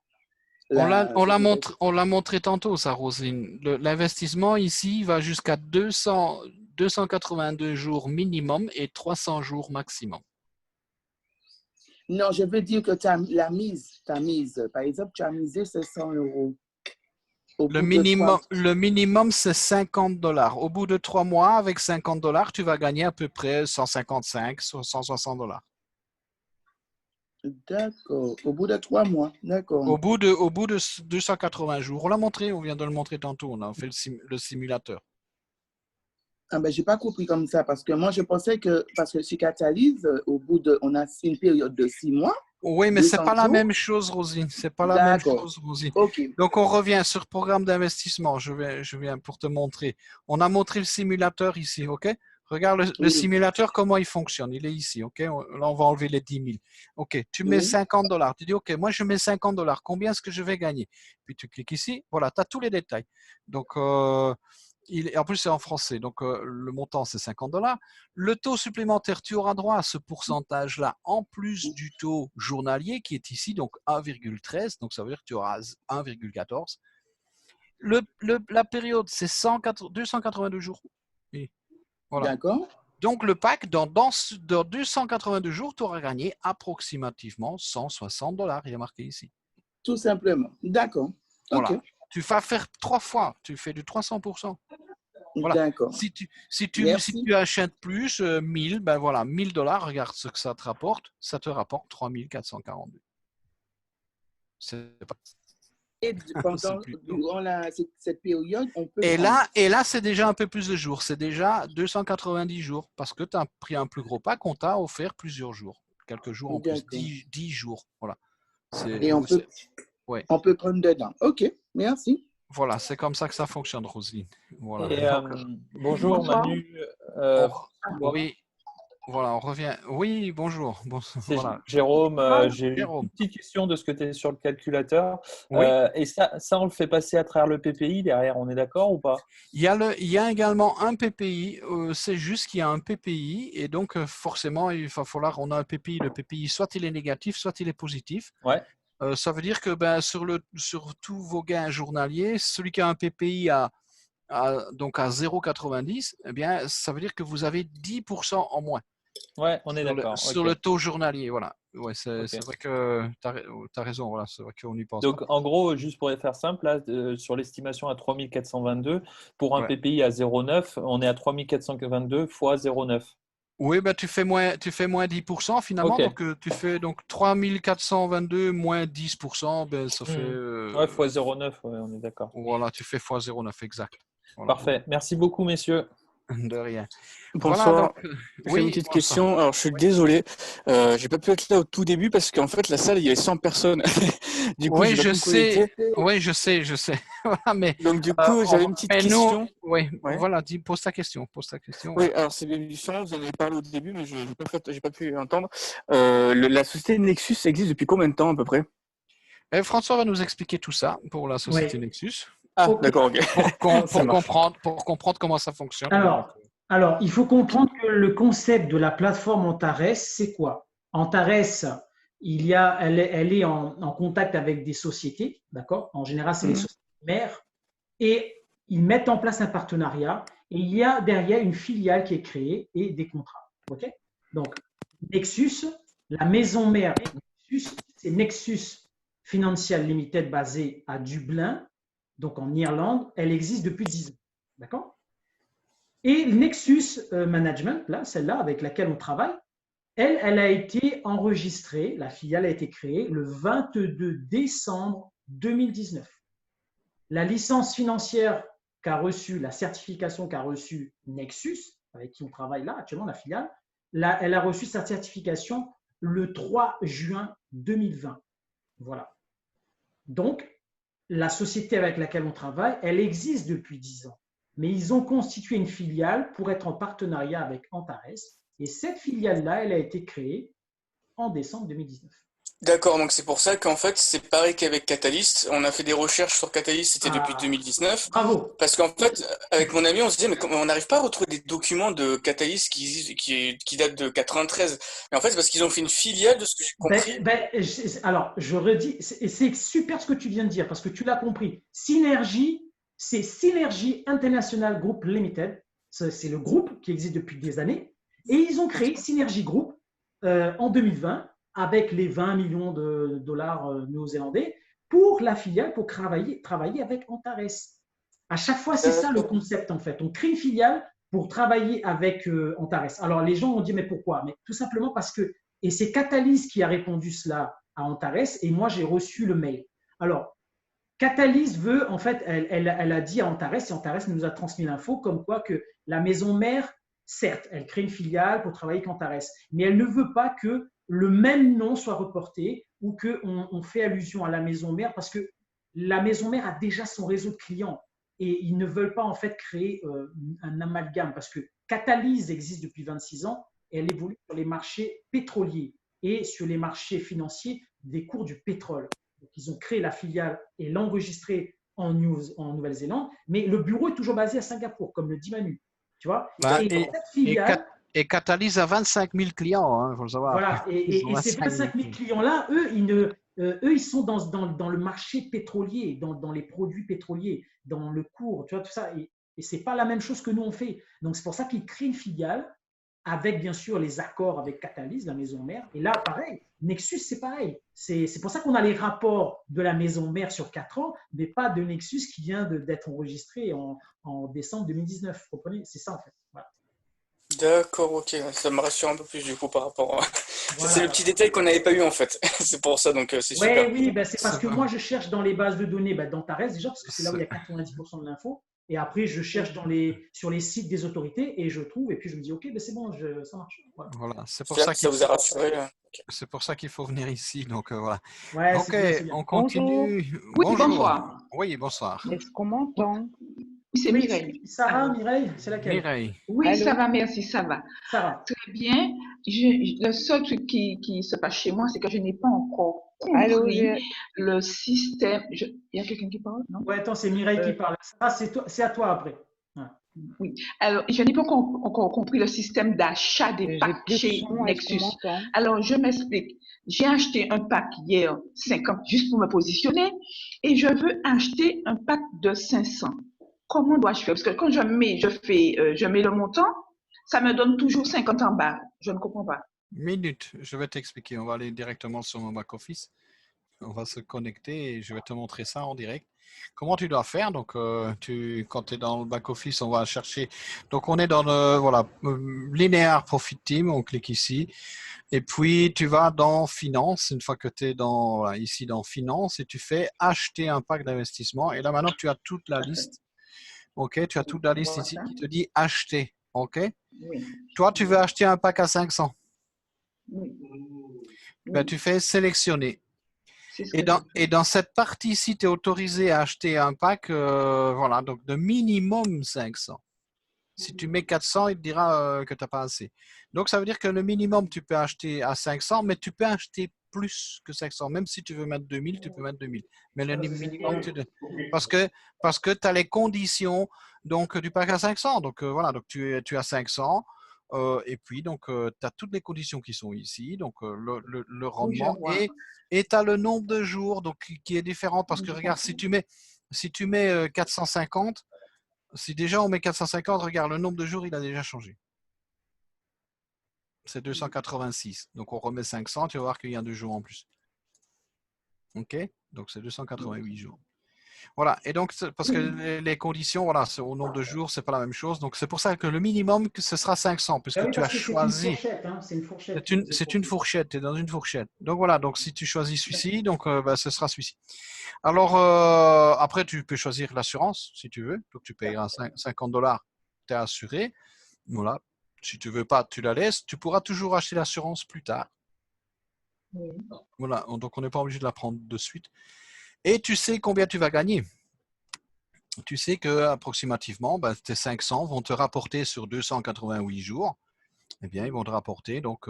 On l'a montré tantôt, ça, Roselyne. L'investissement ici va jusqu'à 282 jours minimum et 300 jours maximum. Non, je veux dire que ta mise. Par exemple, tu as misé 500 €. Le minimum, c'est 50 $. Au bout de 3 mois, avec 50 $, tu vas gagner à peu près 155, 160 $. D'accord. Au bout de 3 mois. D'accord. Au bout de 280 jours. On l'a montré, on vient de le montrer tantôt. On a fait le simulateur. Ah ben, je n'ai pas compris comme ça parce que moi, je pensais que, parce que chez Catalyse, on a une période de 6 mois. Oui, mais ce n'est 200 pas la jours. même chose, Rosine. C'est pas la même chose, Rosine. OK. Donc, on revient sur programme d'investissement. Je viens pour te montrer. On a montré le simulateur ici, OK? Regarde le simulateur, comment il fonctionne. Il est ici, OK? Là, on va enlever les 10 000. OK, tu mets 50 $. Tu dis, OK, moi, je mets 50 $. Combien est-ce que je vais gagner? Puis, tu cliques ici. Voilà, tu as tous les détails. Donc, en plus, c'est en français. Donc, le montant, c'est 50 $. Le taux supplémentaire, tu auras droit à ce pourcentage-là en plus du taux journalier qui est ici, donc 1,13. Donc, ça veut dire que tu auras 1,14. La période, c'est 282 jours. Et voilà. D'accord. Donc, le pack, dans 282 jours, tu auras gagné approximativement 160 $. Il y a marqué ici. Tout simplement. D'accord. Voilà. OK. Tu vas faire 3 fois. Tu fais du 300%. Voilà. D'accord. Si tu achètes plus, 1000, ben voilà, 1000 $, regarde ce que ça te rapporte. Ça te rapporte 3442. C'est pas... Et durant cette période, on peut... Et là, c'est déjà un peu plus de jours. C'est déjà 290 jours. Parce que tu as pris un plus gros pack, on t'a offert plusieurs jours. Quelques jours en plus. 10 jours. Voilà. Et on peut prendre dedans. OK, merci. Voilà, c'est comme ça que ça fonctionne, Roselyne. Voilà. Et, bonjour Manu. Oui, voilà, on revient. Oui, bonjour. C'est voilà. Jérôme. J'ai une petite question de ce que tu es sur le calculateur. Oui. Et ça, on le fait passer à travers le PPI derrière, on est d'accord ou pas? Il y a également un PPI. C'est juste qu'il y a un PPI et donc forcément, il va falloir, on a un PPI. Le PPI, soit il est négatif, soit il est positif. Ouais. Ça veut dire que sur tous vos gains journaliers, celui qui a un PPI donc à 0,90, eh bien, ça veut dire que vous avez 10% en moins. Ouais, on est d'accord. Sur le taux journalier, voilà. Ouais, c'est vrai que tu as raison, voilà, c'est vrai qu'on y pense. Donc, en gros, juste pour faire simple, là, sur l'estimation à 3422, pour un PPI à 0,9, on est à 3422 fois 0,9. Oui, ben, tu fais moins 10% finalement, donc tu fais 3422 moins 10%, ben, ça fait… Ouais, fois 0,9, on est d'accord. Voilà, tu fais fois 0,9, exact. Voilà. Parfait, merci beaucoup messieurs. De rien. Bonsoir. Voilà, J'ai une petite question. Alors, je suis désolé. J'ai pas pu être là au tout début parce qu'en fait, la salle, il y avait 100 personnes. Du coup, oui, je sais. Oui, je sais. Voilà, mais, donc, du coup, j'avais une petite question. Voilà, pose ta question. Oui, alors, c'est bien sûr, vous en avez parlé au début, mais je n'ai pas pu entendre. La société Nexus existe depuis combien de temps à peu près? François va nous expliquer tout ça pour la société Nexus. Ah, d'accord, ok. Pour comprendre comment ça fonctionne. Alors, il faut comprendre que le concept de la plateforme Antares, c'est quoi? Antares, elle est en contact avec des sociétés, d'accord? En général, c'est les sociétés mères, et ils mettent en place un partenariat, et il y a derrière une filiale qui est créée et des contrats, ok? Donc, Nexus, la maison mère Nexus, c'est Nexus Financial Limited basée à Dublin, donc en Irlande, elle existe depuis 10 ans. D'accord? Et Nexus Management, celle-là avec laquelle on travaille, elle a été enregistrée, la filiale a été créée le 22 décembre 2019. La licence financière qu'a reçue, la certification qu'a reçue Nexus, avec qui on travaille là actuellement, la filiale, elle a reçu sa certification le 3 juin 2020. Voilà. Donc, la société avec laquelle on travaille, elle existe depuis 10 ans. Mais ils ont constitué une filiale pour être en partenariat avec Antares. Et cette filiale-là, elle a été créée en décembre 2019. D'accord, donc c'est pour ça qu'en fait, c'est pareil qu'avec Catalyst. On a fait des recherches sur Catalyst, c'était depuis Ah, 2019. bravo. Parce qu'en fait, avec mon ami, on se disait, mais on n'arrive pas à retrouver des documents de Catalyst qui datent de 93. Mais en fait, c'est parce qu'ils ont fait une filiale de ce que j'ai compris. Alors, je redis, c'est super ce que tu viens de dire parce que tu l'as compris. Synergie, c'est Synergie International Group Limited. C'est le groupe qui existe depuis des années. Et ils ont créé Synergie Group en 2020 avec les 20 millions de dollars néo-zélandais pour la filiale, pour travailler avec Antares. À chaque fois, c'est ça le D'accord. concept en fait. On crée une filiale pour travailler avec Antares. Alors, les gens ont dit, mais pourquoi? Mais tout simplement parce que, et c'est Catalyse qui a répondu cela à Antares, et moi, j'ai reçu le mail. Alors, Catalyse veut, en fait, elle a dit à Antares, et Antares nous a transmis l'info, comme quoi que la maison mère, certes, elle crée une filiale pour travailler avec Antares, mais elle ne veut pas que le même nom soit reporté ou qu'on fait allusion à la maison mère parce que la maison mère a déjà son réseau de clients et ils ne veulent pas en fait créer un amalgame parce que Catalyse existe depuis 26 ans et elle évolue sur les marchés pétroliers et sur les marchés financiers des cours du pétrole. Donc, ils ont créé la filiale et l'enregistré en Nouvelle-Zélande, mais le bureau est toujours basé à Singapour, comme le dit Manu. Tu vois? Et cette filiale, et Catalyse a 25 000 clients, il faut le savoir. voilà, et ces 25 000 clients-là, eux, ils sont dans le marché pétrolier, dans les produits pétroliers, dans le cours, tu vois, tout ça. Et ce n'est pas la même chose que nous, on fait. Donc, c'est pour ça qu'ils créent une filiale avec, bien sûr, les accords avec Catalyse, la maison mère. Et là, pareil, Nexus, c'est pareil. C'est pour ça qu'on a les rapports de la maison mère sur 4 ans, mais pas de Nexus qui vient d'être enregistré en décembre 2019. Vous comprenez? C'est ça, en fait. Voilà. D'accord, ok. Ça me rassure un peu plus du coup par rapport à… Voilà. C'est le petit détail qu'on n'avait pas eu en fait. C'est pour ça, donc c'est Ouais, super. oui, ben c'est parce que moi, je cherche dans les bases de données d'Antares déjà, parce que c'est là où il y a 90% de l'info. Et après, je cherche sur les sites des autorités et je trouve, et puis je me dis, OK, ben c'est bon, ça marche. Voilà. Voilà, c'est pour J'espère ça que ça vous a rassuré. c'est pour ça qu'il faut venir ici. Donc voilà. Ouais, Ok, c'est bien, c'est bien. on Bonjour. continue. Oui, Bonjour. bonsoir. Oui, bonsoir. Est-ce qu'on m'entend? C'est Oui, Mireille. Sarah, Alors, Mireille, c'est laquelle? Mireille. oui, Allô? ça va, merci, ça va. Sarah. Très bien. Le seul truc qui se passe chez moi, c'est que je n'ai pas encore Allô, compris le système. Il y a quelqu'un qui parle, non? Ouais, attends, c'est Mireille qui parle. Sarah, c'est à toi après. Ouais. Oui. Alors, je n'ai pas encore compris le système d'achat des j'ai packs plus de chez son, est-ce qu'on Nexus. m'entend? Alors, je m'explique. J'ai acheté un pack hier 50 juste pour me positionner et je veux acheter un pack de 500. Comment dois-je faire? Parce que quand je mets le montant, ça me donne toujours 50 en bas. Je ne comprends pas. Minute, je vais t'expliquer. On va aller directement sur mon back-office. On va se connecter et je vais te montrer ça en direct. Comment tu dois faire? Donc, quand tu es dans le back-office, on va chercher. Donc, on est dans le Linear Profit Team. On clique ici. Et puis, tu vas dans Finance. Une fois que tu es ici dans Finance, et tu fais acheter un pack d'investissement. Et là, maintenant, tu as toute la liste. OK, tu as toute la liste ici qui te dit acheter. OK? Oui. Toi, tu veux acheter un pack à 500. Oui. Ben, tu fais sélectionner. C'est ce Et que je dans cette partie-ci, tu es autorisé à acheter un pack donc de minimum 500. Si tu mets 400, il te dira que tu n'as pas assez. Donc, ça veut dire que le minimum, tu peux acheter à 500, mais tu peux acheter plus que 500. Même si tu veux mettre 2000, tu peux mettre 2000. Mais le minimum, parce que tu as les conditions donc, du pack à 500. Donc, voilà, donc tu as 500. Et puis, donc, tu as toutes les conditions qui sont ici. Donc, le rendement. Et tu as le nombre de jours donc, qui est différent. Parce que, regarde, si tu mets 450, si déjà on met 450, regarde, le nombre de jours, il a déjà changé. C'est 286. Donc, on remet 500, tu vas voir qu'il y a 2 jours en plus. OK? Donc, c'est 288 jours. Voilà. Et donc, parce que les conditions, voilà, au nombre de jours, c'est pas la même chose. Donc, c'est pour ça que le minimum, ce sera 500, puisque tu as choisi. C'est une fourchette. C'est une fourchette. Tu es dans une fourchette. Donc, voilà. Donc, si tu choisis celui-ci, donc, ce sera celui-ci. Alors, après, tu peux choisir l'assurance, si tu veux. Donc, tu payeras $50. Tu es assuré. Voilà. Si tu ne veux pas, tu la laisses. Tu pourras toujours acheter l'assurance plus tard. Oui. Voilà. Donc, on n'est pas obligé de la prendre de suite. Et tu sais combien tu vas gagner. Tu sais qu'approximativement, tes 500 vont te rapporter sur 288 jours. Eh bien, ils vont te rapporter donc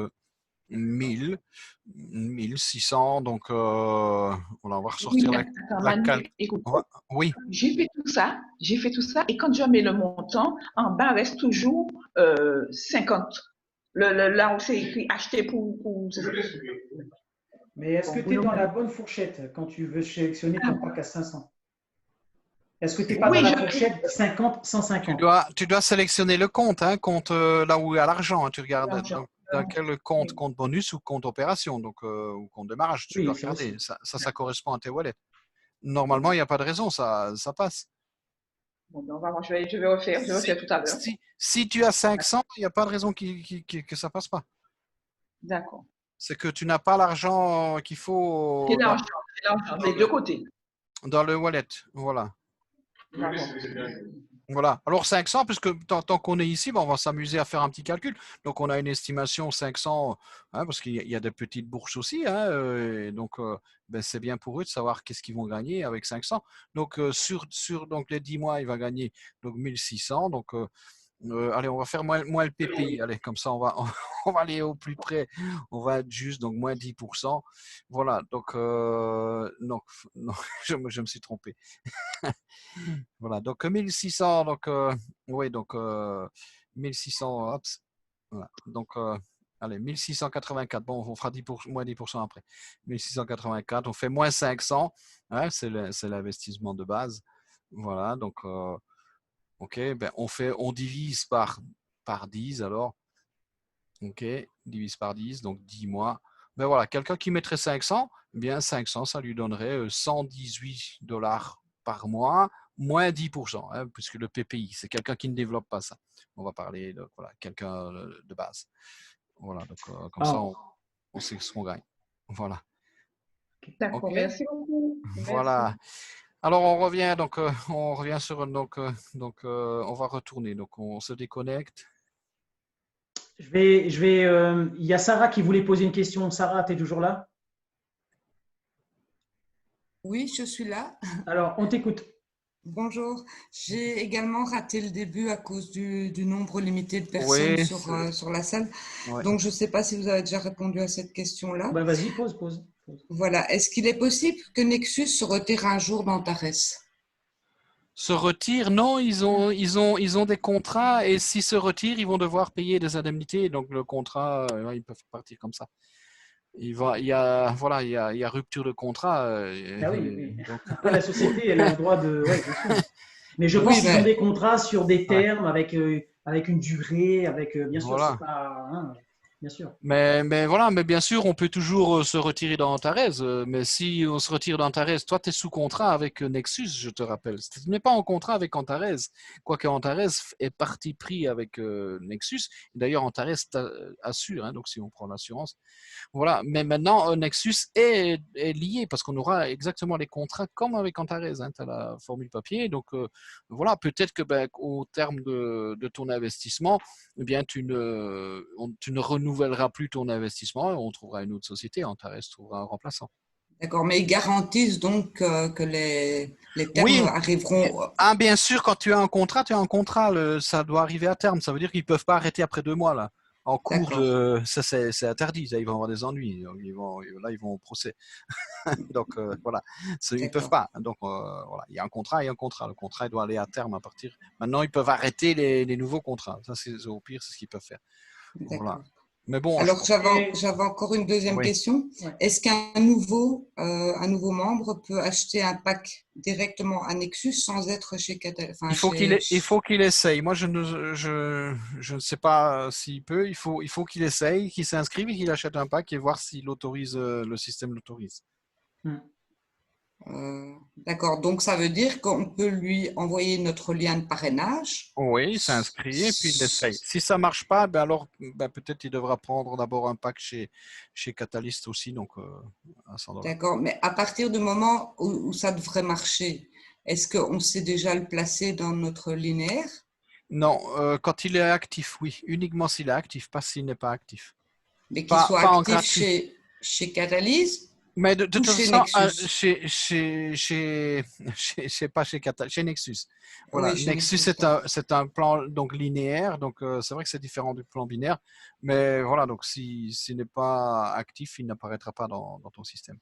1600. Donc, voilà, on va ressortir Oui, la attends, la Manu, calque. écoute. Oui, J'ai fait tout ça, et quand je mets le montant, en bas reste toujours 50. Là où c'est écrit acheter pour. Mais est-ce que Bon, tu es boulot. dans la bonne fourchette quand tu veux sélectionner ton pack à 500? Est-ce que tu n'es pas dans Oui, la fourchette 50, tu 150? dois sélectionner le compte, hein, compte là où il y a l'argent, hein. Tu regardes l'argent. dans quel compte, compte bonus ou compte opération, donc ou compte démarrage, tu dois Oui, ça regarder. aussi. Ça correspond à tes wallets. Normalement, il n'y a pas de raison, ça passe. Bon, ben, je vais refaire tout à l'heure. Si tu as 500, il n'y a pas de raison que ça passe pas. D'accord. C'est que tu n'as pas l'argent qu'il faut C'est l'argent, des deux côtés. dans le wallet. Voilà. D'accord. Voilà. Alors 500, puisque tant qu'on est ici, on va s'amuser à faire un petit calcul. Donc on a une estimation 500, hein, parce qu'il y a des petites bourses aussi, hein, et donc c'est bien pour eux de savoir qu'est-ce qu'ils vont gagner avec 500. Donc sur donc les 10 mois, il va gagner donc 1600. Donc allez, on va faire moins le PPI. Allez, comme ça, on va aller au plus près. On va être juste, donc moins 10%. Voilà, donc non, non je me suis trompé. Voilà, donc 1600, donc oui, donc 1600, hop, voilà. Donc allez, 1684, bon, on fera moins 10% après. 1684, on fait moins 500, hein, c'est l'investissement de base. Voilà, donc ok, ben on divise par 10 alors. Ok, divise par 10, donc 10 mois. Ben voilà, quelqu'un qui mettrait 500, eh bien 500, ça lui donnerait 118$ par mois, moins 10%, hein, puisque le PPI, c'est quelqu'un qui ne développe pas ça. On va parler de voilà, quelqu'un de base. Voilà, donc comme ça, on sait ce qu'on gagne. Voilà. D'accord, Ok, merci beaucoup. voilà. Merci. Alors on revient sur on va retourner. Donc on se déconnecte. Il y a Sarah qui voulait poser une question. Sarah, tu es toujours là? Oui, je suis là. Alors, on t'écoute. Bonjour. J'ai également raté le début à cause du nombre limité de personnes Oui, sur la salle. ouais. Donc, je ne sais pas si vous avez déjà répondu à cette question-là. Bah, vas-y, pose. Voilà. Est-ce qu'il est possible que Nexus se retire un jour d'Antares? Se retirent, non, ils ont des contrats et s'ils se retirent, ils vont devoir payer des indemnités. Donc le contrat, ils peuvent partir comme ça. Il y a rupture de contrat. Ah oui. Donc, Après, la société, elle a le droit de. Oui, bien sûr. Mais je Oui, pense qu'ils ont mais des contrats sur des ouais, termes, avec une durée, bien sûr, c'est voilà. pas. Hein, bien sûr. Mais voilà, mais bien sûr, on peut toujours se retirer d'Antares. Mais si on se retire d'Antares, toi, tu es sous contrat avec Nexus, je te rappelle. Tu n'es pas en contrat avec Antares. Quoique Antares est parti pris avec Nexus. D'ailleurs, Antares assure, hein, donc si on prend l'assurance. Voilà, mais maintenant, Nexus est lié parce qu'on aura exactement les contrats comme avec Antares. Hein, tu as la formule papier. Donc voilà, peut-être que au terme de ton investissement, eh bien, tu ne renouvelleras plus ton investissement et on trouvera une autre société. Antares trouvera un remplaçant. d'accord. Mais ils garantissent donc que les termes Oui, arriveront. bien sûr, quand tu as un contrat, ça doit arriver à terme. Ça veut dire qu'ils ne peuvent pas arrêter après 2 mois. Là. En cours D'accord. ça c'est interdit. Ça, ils vont avoir des ennuis. Donc, ils vont au procès. Donc voilà, ils ne peuvent D'accord. pas. Donc voilà, il y a un contrat et un contrat. Le contrat il doit aller à terme à partir. Maintenant, ils peuvent arrêter les nouveaux contrats. Ça, c'est au pire, c'est ce qu'ils peuvent faire. Voilà. D'accord. Mais bon, Alors, Et- j'avais encore une deuxième oui. question. Ouais. Est-ce qu'un nouveau membre peut acheter un pack directement à Nexus sans être chez Catalyst? Il faut qu'il essaye. Moi, je ne sais pas s'il peut. Il faut qu'il essaye, qu'il s'inscrive et qu'il achète un pack et voir si le système l'autorise. D'accord. Donc, ça veut dire qu'on peut lui envoyer notre lien de parrainage. Oui, il s'inscrit et puis il essaye. Si ça marche pas, alors peut-être il devra prendre d'abord un pack chez Catalyst aussi, donc à 100$. D'accord. Mais à partir du moment où ça devrait marcher, est-ce qu'on sait déjà le placer dans notre linéaire? Non, quand il est actif, oui. Uniquement s'il est actif, pas s'il n'est pas actif. Mais qu'il soit Pas en actif gratuit. chez Catalyst Mais de Ou toute chez façon, Nexus? pas chez Nexus. Voilà, Oui, chez Nexus Nexus, c'est un plan donc linéaire, donc c'est vrai que c'est différent du plan binaire, mais voilà, donc s'il n'est pas actif, il n'apparaîtra pas dans ton système.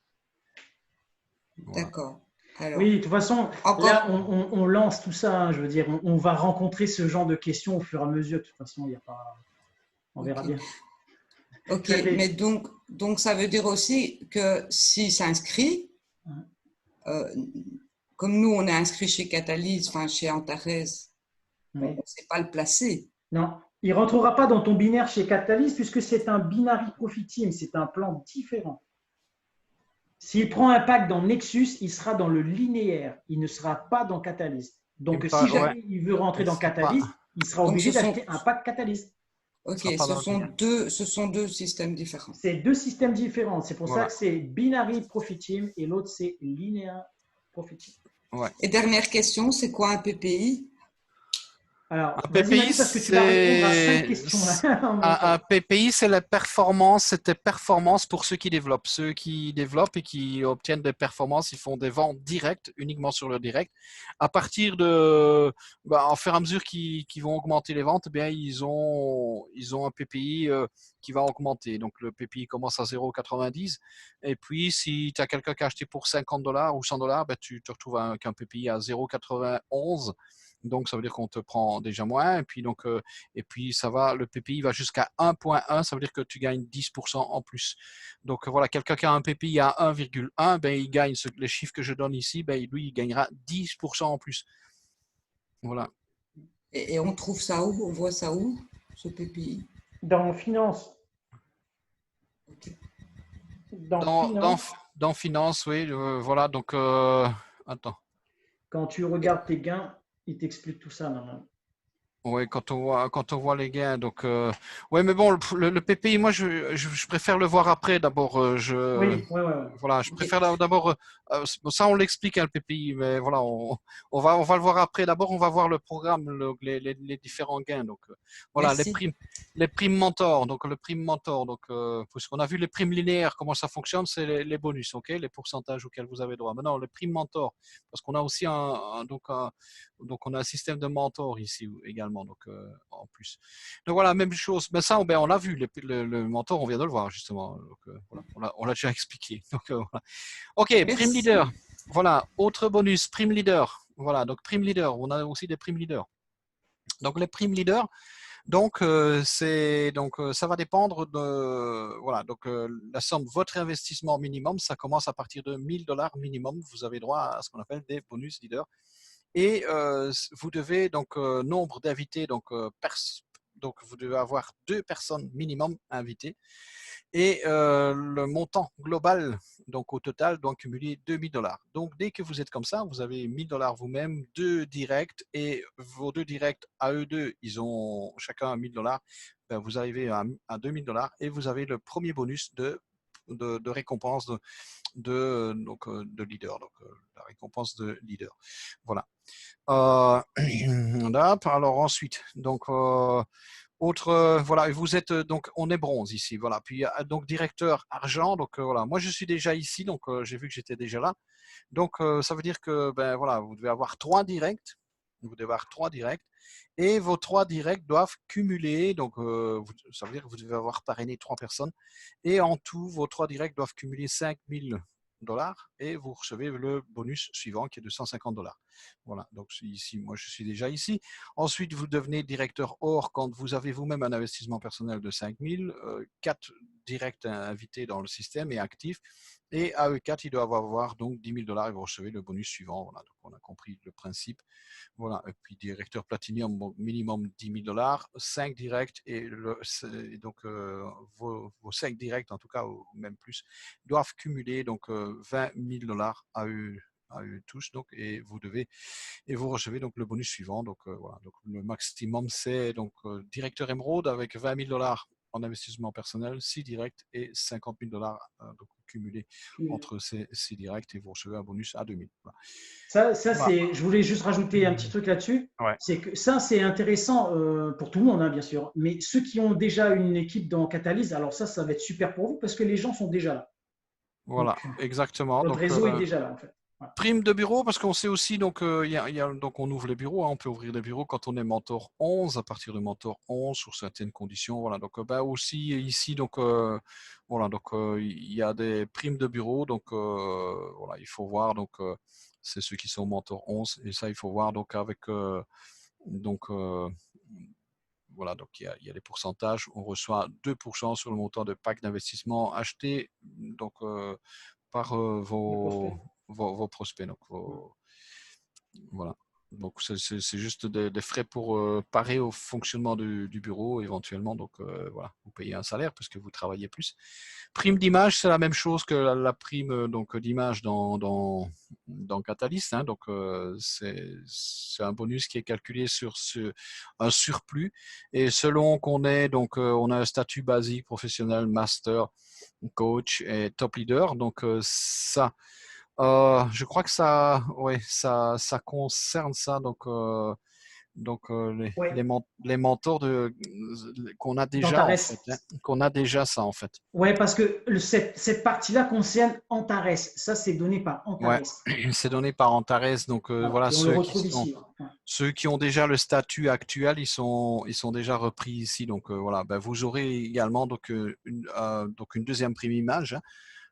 Voilà. d'accord. Alors, Oui, de toute façon, là, encore, on lance tout ça. Hein, je veux dire, on va rencontrer ce genre de questions au fur et à mesure. De toute façon, il y a pas, on verra ok. bien. Ok, Faites les- mais donc ça veut dire aussi que s'il s'inscrit, euh, comme nous on est inscrit chez Catalyse, enfin chez Antares, on Oui. ne sait pas le placer. Non, il ne rentrera pas dans ton binaire chez Catalyst puisque c'est un binary profit team, c'est un plan différent. S'il prend un pack dans Nexus, il sera dans le linéaire, il ne sera pas dans Catalyst. Donc, si Ouais, jamais il veut rentrer il dans sera pas, Catalyst, il sera Donc obligé ce sont, d'acheter un pack Catalyst. il ok, sera pas dans le binaire. ce sont deux systèmes différents. C'est deux systèmes différents. C'est pour ça Voilà. que c'est binary profit team et l'autre c'est linéaire profit team. Ouais. Et dernière question, c'est quoi un PPI? Alors, Un vas-y, PPI, Manu, parce que tu vas répondre à 5 questions là, en même temps. un PPI, c'est la performance, c'était performance pour ceux qui développent. Ceux qui développent et qui obtiennent des performances, ils font des ventes directes, uniquement sur le direct. À partir de, en fur et à mesure qu'ils vont augmenter les ventes, eh bien, ils ont un PPI qui va augmenter. Donc, le PPI commence à 0,90. Et puis, si tu as quelqu'un qui a acheté pour $50 ou $100, ben, tu te retrouves avec un PPI à 0,91. Donc, ça veut dire qu'on te prend déjà moins. Et puis, et puis ça va, le PPI va jusqu'à 1,1. Ça veut dire que tu gagnes 10% en plus. Donc, voilà, quelqu'un qui a un PPI à 1,1, ben, il gagne les chiffres que je donne ici, ben, lui, il gagnera 10% en plus. Voilà. Et on trouve ça où? On voit ça où, ce PPI? Dans finance. Okay. Dans finance, oui. Voilà, donc, attends. Quand tu regardes tes gains, il t'explique tout ça normalement. Oui, quand on voit les gains. Donc, ouais, mais bon, le PPI, moi, je préfère le voir après. D'abord, Oui. voilà, je Ok. préfère d'abord. Ça, on l'explique, hein, le PPI, mais voilà, on va le voir après. D'abord, on va voir le programme, les différents gains. Donc, voilà, Merci. les primes mentors. Donc, le prime mentor. Donc, puisqu'on a vu les primes linéaires, comment ça fonctionne, c'est les bonus, ok, les pourcentages auxquels vous avez droit. Maintenant, les primes mentors, parce qu'on a aussi donc on a un système de mentor ici également, donc en plus. Donc voilà, même chose. Mais ça, on l'a vu, le mentor, on vient de le voir justement. Donc, voilà, on l'a déjà expliqué. Donc, voilà. Ok, Merci. prime leader. Voilà, autre bonus, prime leader. Voilà, donc prime leader. On a aussi des primes leaders. Donc les primes leaders. Donc, ça va dépendre de voilà. Donc, la somme, votre investissement minimum, ça commence à partir de $1000 minimum. Vous avez droit à ce qu'on appelle des bonus leaders. Et vous devez donc nombre d'invités, donc vous devez avoir 2 personnes minimum invitées. Et le montant global, donc au total, doit cumuler $2000. Donc dès que vous êtes comme ça, vous avez $1000 vous-même, 2 directs, et vos 2 directs à eux deux, ils ont chacun $1000. Ben, vous arrivez à $2000 et vous avez le premier bonus de récompense de leader, donc la récompense de leader. Voilà. Alors ensuite, donc voilà, vous êtes donc on est bronze ici, voilà. Puis donc directeur argent, donc voilà. Moi je suis déjà ici, donc j'ai vu que j'étais déjà là. Donc ça veut dire que ben voilà, vous devez avoir 3 directs. Vous devez avoir 3 directs. Et vos 3 directs doivent cumuler, donc ça veut dire que vous devez avoir parrainé 3 personnes. Et en tout, vos 3 directs doivent cumuler $5000 et vous recevez le bonus suivant qui est de $150. Voilà, donc ici, moi je suis déjà ici. Ensuite, vous devenez directeur or quand vous avez vous-même un investissement personnel de 5000, 4 directs invités dans le système et actifs. Et à eux 4, ils doivent avoir donc $10,000 et vous recevez le bonus suivant. Voilà, donc on a compris le principe. Voilà, et puis directeur Platinum, minimum $10,000, 5 directs, et donc vos 5 directs, en tout cas, ou même plus, doivent cumuler donc $20,000 à eux tous, donc, et vous recevez donc le bonus suivant. Donc voilà, donc le maximum c'est donc directeur émeraude avec $20,000 en investissement personnel, 6 directs et $50,000 donc cumulés entre ces 6 directs, et vous recevez un bonus à 2000. Voilà. Ça c'est. Je voulais juste rajouter un petit truc là-dessus. Ouais. C'est que ça, c'est intéressant pour tout le monde, hein, bien sûr. Mais ceux qui ont déjà une équipe dans Catalyse, alors ça va être super pour vous parce que les gens sont déjà là. Voilà, Donc, exactement. notre Donc, réseau est déjà là, en fait. Voilà. prime de bureau, parce qu'on sait aussi, donc, donc on ouvre les bureaux, hein, on peut ouvrir des bureaux quand on est mentor 11, à partir de mentor 11, sur certaines conditions. Voilà, donc bah, aussi ici, donc, voilà, donc il y a des primes de bureau, donc voilà, il faut voir, donc c'est ceux qui sont mentor 11, et ça, il faut voir, donc avec, donc, voilà, donc il y a des pourcentages, on reçoit 2% sur le montant de pack d'investissement acheté, donc, par vos prospects. Donc, voilà. Donc, c'est juste des frais pour parer au fonctionnement du bureau éventuellement. Donc, voilà, vous payez un salaire parce que vous travaillez plus. Prime d'image, c'est la même chose que la prime donc d'image dans Catalyst, hein. Donc, c'est un bonus qui est calculé sur un surplus. Et selon qu'on est, donc, on a un statut basique, professionnel, master, coach et top leader. Donc, ça. Je crois que ça, ouais, ça concerne ça. Donc Ouais. les mentors qu'on a Dans déjà ta en res. fait, hein, qu'on a déjà ça en fait. Ouais, parce que cette partie-là concerne Antares. Ça, c'est donné par Ouais, Antares. c'est donné par Antares. Donc voilà, Et on le retrouve ici. Ouais. ceux qui ont déjà le statut actuel, ils sont déjà repris ici. Donc voilà, ben, vous aurez également donc une deuxième prime image. Hein.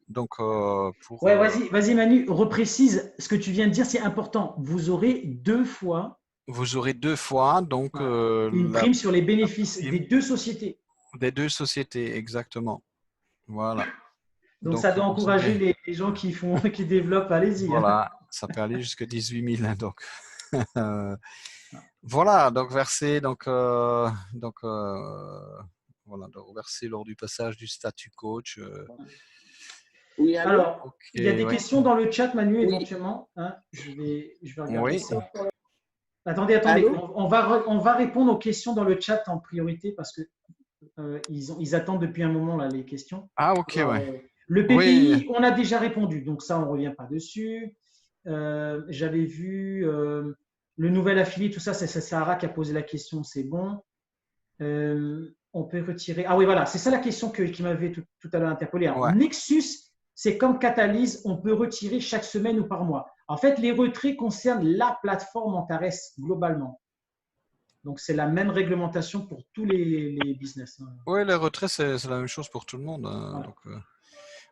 Donc pour Ouais, vas-y Manu, reprécise ce que tu viens de dire, c'est important. Vous aurez 2 fois vous aurez 2 fois donc une la prime sur les bénéfices prime des 2 sociétés. des 2 sociétés, exactement. Voilà. Donc ça doit vous encourager aurez, les gens qui développent, allez-y. Hein. voilà, ça peut aller jusqu'à 18 000. Hein, donc, voilà, donc versé, voilà, donc versé lors du passage du statut coach. Oui, allô? Alors, Ok, il y a des ouais. questions dans le chat, Manu, Oui. éventuellement. Hein. Je vais regarder Oui. ça. Attendez. Allô? On va répondre aux questions dans le chat en priorité parce que ils attendent depuis un moment là, les questions. Ah, ok, Alors, ouais. le Oui. PPI, on a déjà répondu, donc ça, on ne revient pas dessus. J'avais vu le nouvel affilié, tout ça, c'est Sarah qui a posé la question, c'est bon. On peut retirer. Ah oui, voilà, c'est ça la question qui m'avait tout à l'heure interpellé. Alors, Ouais. Nexus, c'est comme Catalyse, on peut retirer chaque semaine ou par mois. En fait, les retraits concernent la plateforme Antares globalement. Donc, c'est la même réglementation pour tous les business. Oui, le retrait, c'est la même chose pour tout le monde. Hein. Voilà. Donc,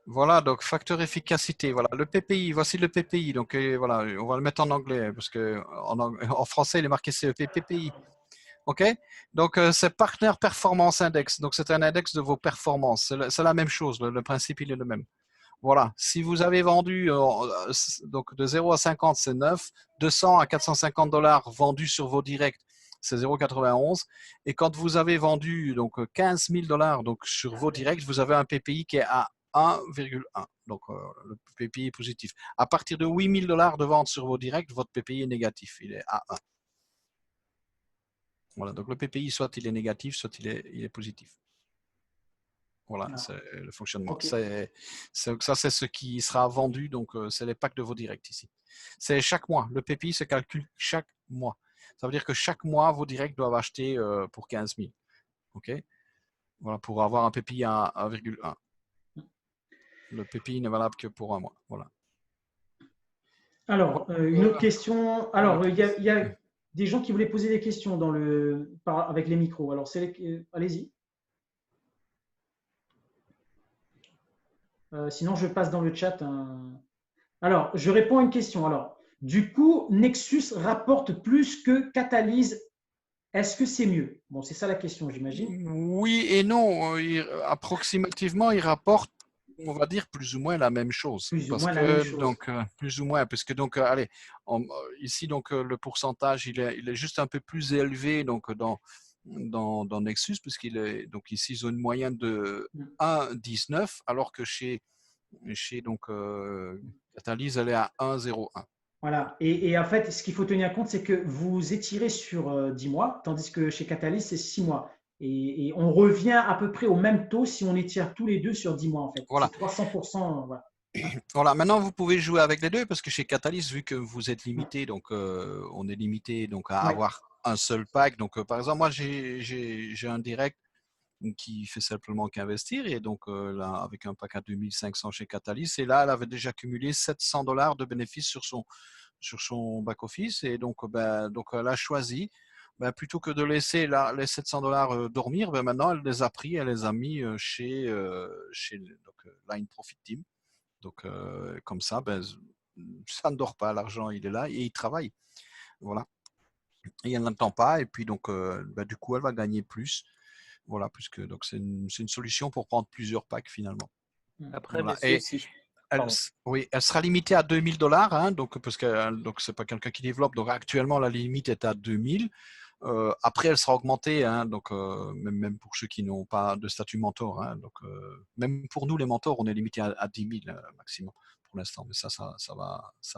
voilà, donc facteur efficacité. Voilà, le PPI, voici le PPI. Donc, voilà, on va le mettre en anglais parce que en français, il est marqué CEP, PPI. OK? Donc, c'est Partner Performance Index. Donc, c'est un index de vos performances. C'est la même chose. Le principe, il est le même. Voilà. Si vous avez vendu donc de 0 à 50, c'est 9. 200 à 450 $ vendus sur vos directs, c'est 0,91. Et quand vous avez vendu donc 15 000 $ donc, sur vos directs, vous avez un PPI qui est à 1,1. Donc, le PPI est positif. À partir de 8 000 $ de vente sur vos directs, votre PPI est négatif. Il est à 1. Voilà, donc le PPI, soit il est négatif, soit il est positif. Voilà, c'est le fonctionnement. Okay. Ça, c'est ce qui sera vendu, donc c'est les packs de vos directs ici. C'est chaque mois. Le PPI se calcule chaque mois. Ça veut dire que chaque mois, vos directs doivent acheter pour 15 000. OK? Voilà, pour avoir un PPI à 1,1. Le PPI n'est valable que pour un mois. Voilà. Alors, une autre question. Alors, il y a des gens qui voulaient poser des questions avec les micros. Alors, allez-y. Sinon, je passe dans le chat. Alors, je réponds à une question. Alors, du coup, Nexus rapporte plus que Catalyse. Est-ce que c'est mieux? Bon, c'est ça la question, j'imagine. Oui et non. Approximativement, il rapporte, on va dire, plus ou moins la même chose. Plus ou moins la même chose. Donc, plus ou moins, parce que donc, allez, ici, donc, le pourcentage, il est juste un peu plus élevé donc, dans Nexus, puisqu'il est, donc ici, ils ont une moyenne de 1,19, alors que chez donc, Catalyse, elle est à 1,01. Voilà. Et en fait, ce qu'il faut tenir compte, c'est que vous étirez sur 10 mois, tandis que chez Catalyse, c'est 6 mois. Et on revient à peu près au même taux si on étire tous les deux sur 10 mois, en fait. Voilà. C'est 300%. Voilà. Voilà, maintenant vous pouvez jouer avec les deux parce que chez Catalyst, vu que vous êtes limité, donc on est limité donc à avoir un seul pack. Donc par exemple, moi j'ai un direct qui fait simplement qu'investir. Et donc, là, avec un pack à 2500 chez Catalyst, et là, elle avait déjà cumulé $700 de bénéfices sur son back-office. Et donc, donc, elle a choisi, plutôt que de laisser les $700 dormir, maintenant, elle les a pris, elle les a mis chez donc, Line Profit Team. Donc, comme ça, ça ne dort pas, l'argent, il est là et il travaille. Voilà. Et elle n'attend pas. Et puis, donc, du coup, elle va gagner plus. Voilà, puisque donc c'est une solution pour prendre plusieurs packs finalement. Après, Voilà. messieurs, si je... Oui, elle sera limitée à $2000, hein, donc parce que donc c'est pas quelqu'un qui développe. Donc actuellement la limite est à 2000. Après elle sera augmentée, hein, donc même pour ceux qui n'ont pas de statut mentor, hein, donc même pour nous les mentors, on est limité à 10 000 maximum pour l'instant, mais ça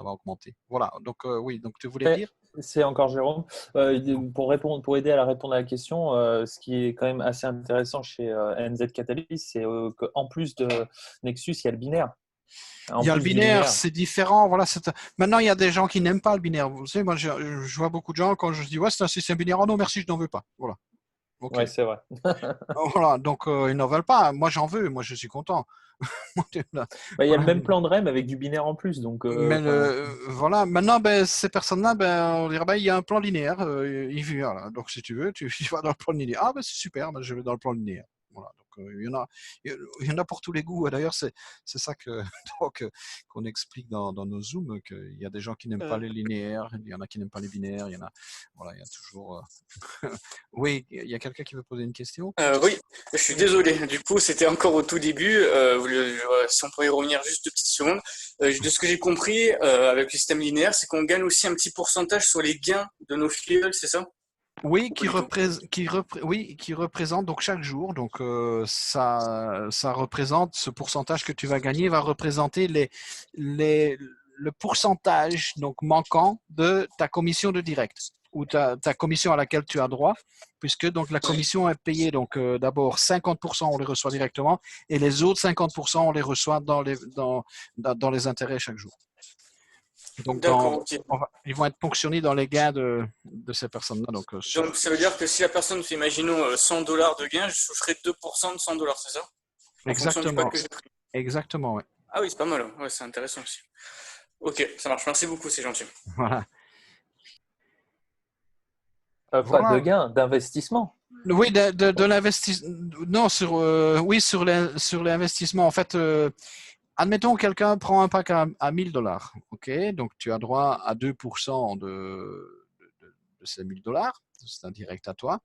va augmenter. Voilà, donc oui, donc tu voulais dire? C'est encore Jérôme. Pour aider à répondre à la question, ce qui est quand même assez intéressant chez NZ Catalyst, c'est qu'en plus de Nexus, il y a le binaire. Il y a le binaire, c'est différent. Voilà, maintenant, il y a des gens qui n'aiment pas le binaire. Vous savez, moi, je vois beaucoup de gens, quand je dis, ouais, c'est un système binaire, oh non, merci, je n'en veux pas. Voilà. Okay. Oui, c'est vrai. Voilà, donc ils n'en veulent pas. Moi, j'en veux, moi, je suis content. Il y a le même plan de REM avec du binaire en plus. Donc, voilà, maintenant, ces personnes-là, on dirait, il y a un plan linéaire. Voilà. Donc, si tu veux, tu vas dans le plan linéaire. Ah, c'est super, je vais dans le plan linéaire. Voilà, donc il y en a pour tous les goûts. D'ailleurs, c'est ça qu'on explique dans nos Zooms, qu'il y a des gens qui n'aiment pas les linéaires, il y en a qui n'aiment pas les binaires, il y a toujours... Oui, il y a quelqu'un qui veut poser une question? Oui, je suis désolé. Du coup, c'était encore au tout début. Si on pourrait revenir juste 2 petites secondes. De ce que j'ai compris avec le système linéaire, c'est qu'on gagne aussi un petit pourcentage sur les gains de nos filleuls, c'est ça? Oui, qui représente donc chaque jour. Donc ça représente ce pourcentage que tu vas gagner, va représenter le pourcentage donc manquant de ta commission de direct ou ta commission à laquelle tu as droit, puisque donc la commission est payée donc d'abord 50% on les reçoit directement et les autres 50% on les reçoit dans les intérêts chaque jour. Donc, ils vont être ponctionnés dans les gains de ces personnes-là. Donc, ça veut dire que si la personne fait, imaginons, $100 de gain, je toucherai 2% de $100, c'est ça? Exactement. Exactement, oui. Ah oui, c'est pas mal. Ouais, c'est intéressant aussi. Ok, ça marche. Merci beaucoup, c'est gentil. Voilà. Pas de gain, d'investissement. Oui, de l'investissement. Non, sur l'investissement. En fait, admettons que quelqu'un prend un pack à $1000, ok, donc tu as droit à 2% de ces $1000, c'est un direct à toi.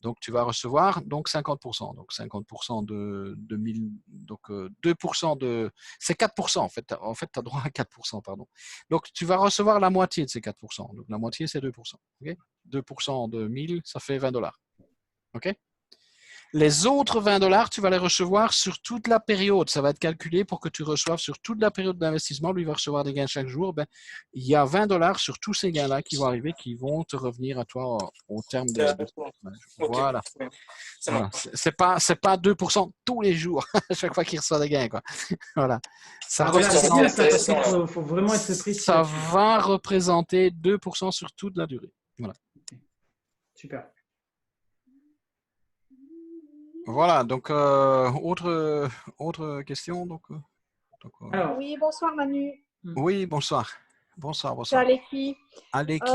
Donc tu vas recevoir donc 50%, donc 50% de 1000, donc 2% de, c'est 4% en fait. En fait, tu as droit à 4%, pardon. Donc tu vas recevoir la moitié de ces 4%. Donc la moitié c'est 2%, ok. 2% de 1000, ça fait $20, ok. Les autres $20, tu vas les recevoir sur toute la période. Ça va être calculé pour que tu reçoives sur toute la période d'investissement. Lui va recevoir des gains chaque jour. Il y a $20 sur tous ces gains-là qui vont arriver, qui vont te revenir à toi au terme des... Voilà. Voilà. C'est pas 2% tous les jours, à chaque fois qu'il reçoit des gains, quoi. Voilà. Ça, faut vraiment être précis. Ça va représenter 2% sur toute la durée. Voilà. Super. Voilà, donc autre question. Alors, oui, bonsoir Manu. Oui, bonsoir. Bonsoir. C'est Aleki. Aleki.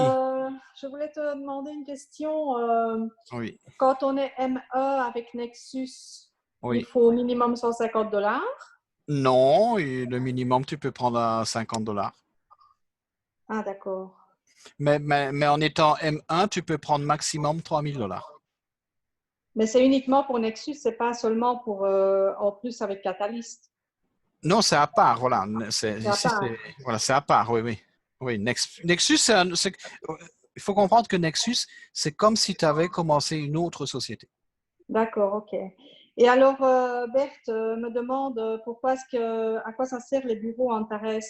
Je voulais te demander une question. Oui. Quand on est ME avec Nexus, oui. Il faut au minimum $150? Non, et le minimum, tu peux prendre à $50. Ah, d'accord. Mais en étant M1, tu peux prendre maximum $3000. Mais c'est uniquement pour Nexus, c'est pas seulement pour en plus avec Catalyst. Non, c'est à part, voilà. C'est à part, oui. Nexus, il faut comprendre que Nexus, c'est comme si tu avais commencé une autre société. D'accord, ok. Et alors, Berthe me demande à quoi ça sert les bureaux Antares?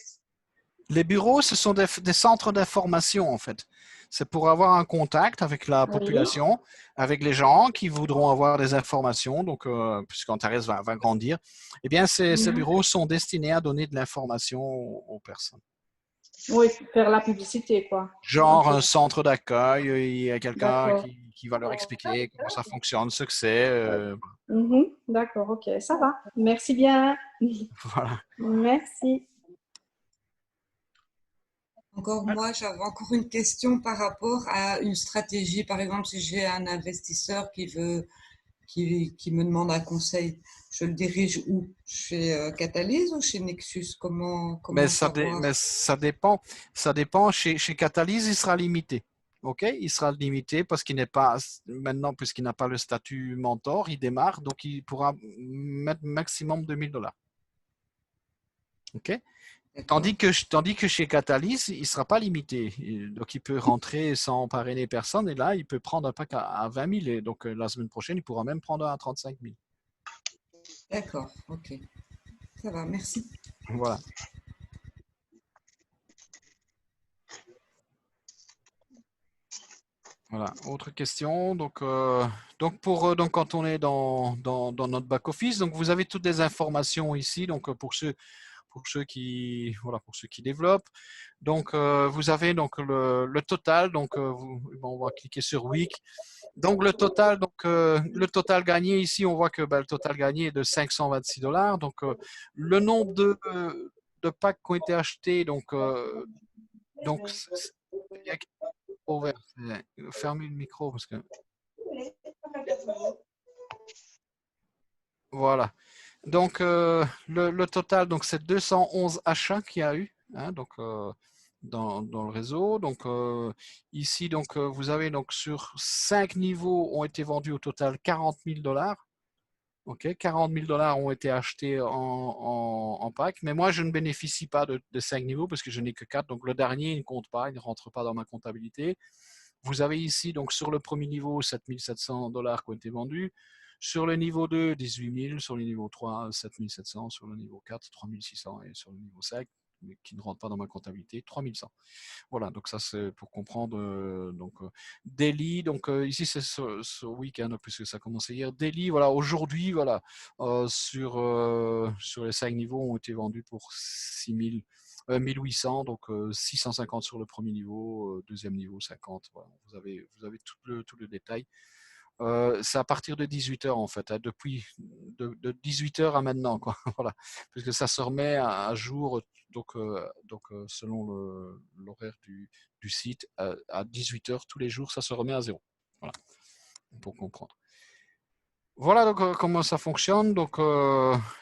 Les bureaux, ce sont des centres d'information, en fait. C'est pour avoir un contact avec la population, avec les gens qui voudront avoir des informations. Donc, puisqu'Antares va grandir, eh bien, ces bureaux sont destinés à donner de l'information aux personnes. Oui, faire la publicité, quoi. Genre Ok. un centre d'accueil, il y a quelqu'un D'accord. qui va leur expliquer comment ça fonctionne, ce que c'est. Mhm. D'accord, ok, ça va. Merci bien. Voilà. Merci. Encore moi, j'avais encore une question par rapport à une stratégie. Par exemple, si j'ai un investisseur qui me demande un conseil, je le dirige où? Chez Catalyse ou chez Nexus? Comment savoir? Mais ça dépend. Chez Catalyse, il sera limité. OK? Il sera limité parce qu'il n'est pas, maintenant, puisqu'il n'a pas le statut mentor, il démarre, donc il pourra mettre maximum 2000 $. OK? D'accord. Tandis que chez Catalyse, il ne sera pas limité. Donc, il peut rentrer sans parrainer personne. Et là, il peut prendre un pack à 20 000. Et donc, la semaine prochaine, il pourra même prendre un à 35 000. D'accord, ok. Ça va, merci. Voilà. Voilà. Autre question. Donc quand on est dans notre back-office, donc vous avez toutes les informations ici. Donc, pour ceux qui développent. Donc, vous avez donc le total. Donc, on va cliquer sur Week. Donc, le total gagné ici, on voit que le total gagné est de 526 $. Donc, le nombre de packs qui ont été achetés, il y a ouvert. Fermez le micro parce que voilà. Donc, le total, donc c'est 211 achats qu'il y a eu, hein, donc, dans le réseau. Donc, ici, donc, vous avez donc sur 5 niveaux ont été vendus au total 40 000 $. OK, 40 000 $ ont été achetés en pack. Mais moi, je ne bénéficie pas de 5 niveaux parce que je n'ai que 4. Donc, le dernier, il ne compte pas, il ne rentre pas dans ma comptabilité. Vous avez ici, donc, sur le premier niveau, 7 700 $ qui ont été vendus. Sur le niveau 2, 18 000. Sur le niveau 3, 7 700. Sur le niveau 4, 3 600. Et sur le niveau 5, qui ne rentre pas dans ma comptabilité, 3 100. Voilà, donc ça c'est pour comprendre. Daily, donc ici c'est ce week-end, puisque ça a commencé hier. Daily, voilà, aujourd'hui, voilà, sur les 5 niveaux ont été vendus pour 1800, donc 650 sur le premier niveau, deuxième niveau 50. Voilà, vous avez tout le détail. C'est à partir de 18h en fait, hein, depuis de 18h à maintenant, quoi. Voilà, puisque ça se remet à jour, donc selon l'horaire du site, à 18h tous les jours, ça se remet à zéro. Voilà, pour comprendre. Voilà donc comment ça fonctionne. Donc,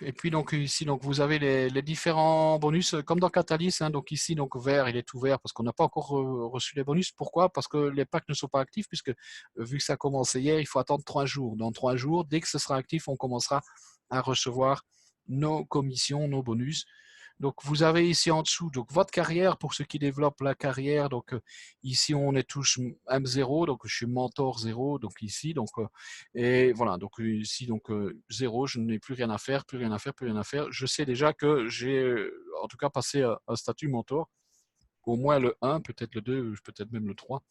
et puis donc ici donc vous avez les différents bonus comme dans Catalyst, hein. Donc ici donc vert, il est ouvert parce qu'on n'a pas encore reçu les bonus. Pourquoi? Parce que les packs ne sont pas actifs, puisque vu que ça a commencé hier, il faut attendre 3 jours. Dans 3 jours, dès que ce sera actif, on commencera à recevoir nos commissions, nos bonus. Donc, vous avez ici en dessous donc votre carrière pour ceux qui développent la carrière. Donc, ici, on est tous M0, donc je suis mentor 0, donc ici. Donc, et voilà, donc ici, donc 0, je n'ai plus rien à faire, plus rien à faire, plus rien à faire. Je sais déjà que j'ai en tout cas passé un statut mentor, au moins le 1, peut-être le 2, peut-être même le 3.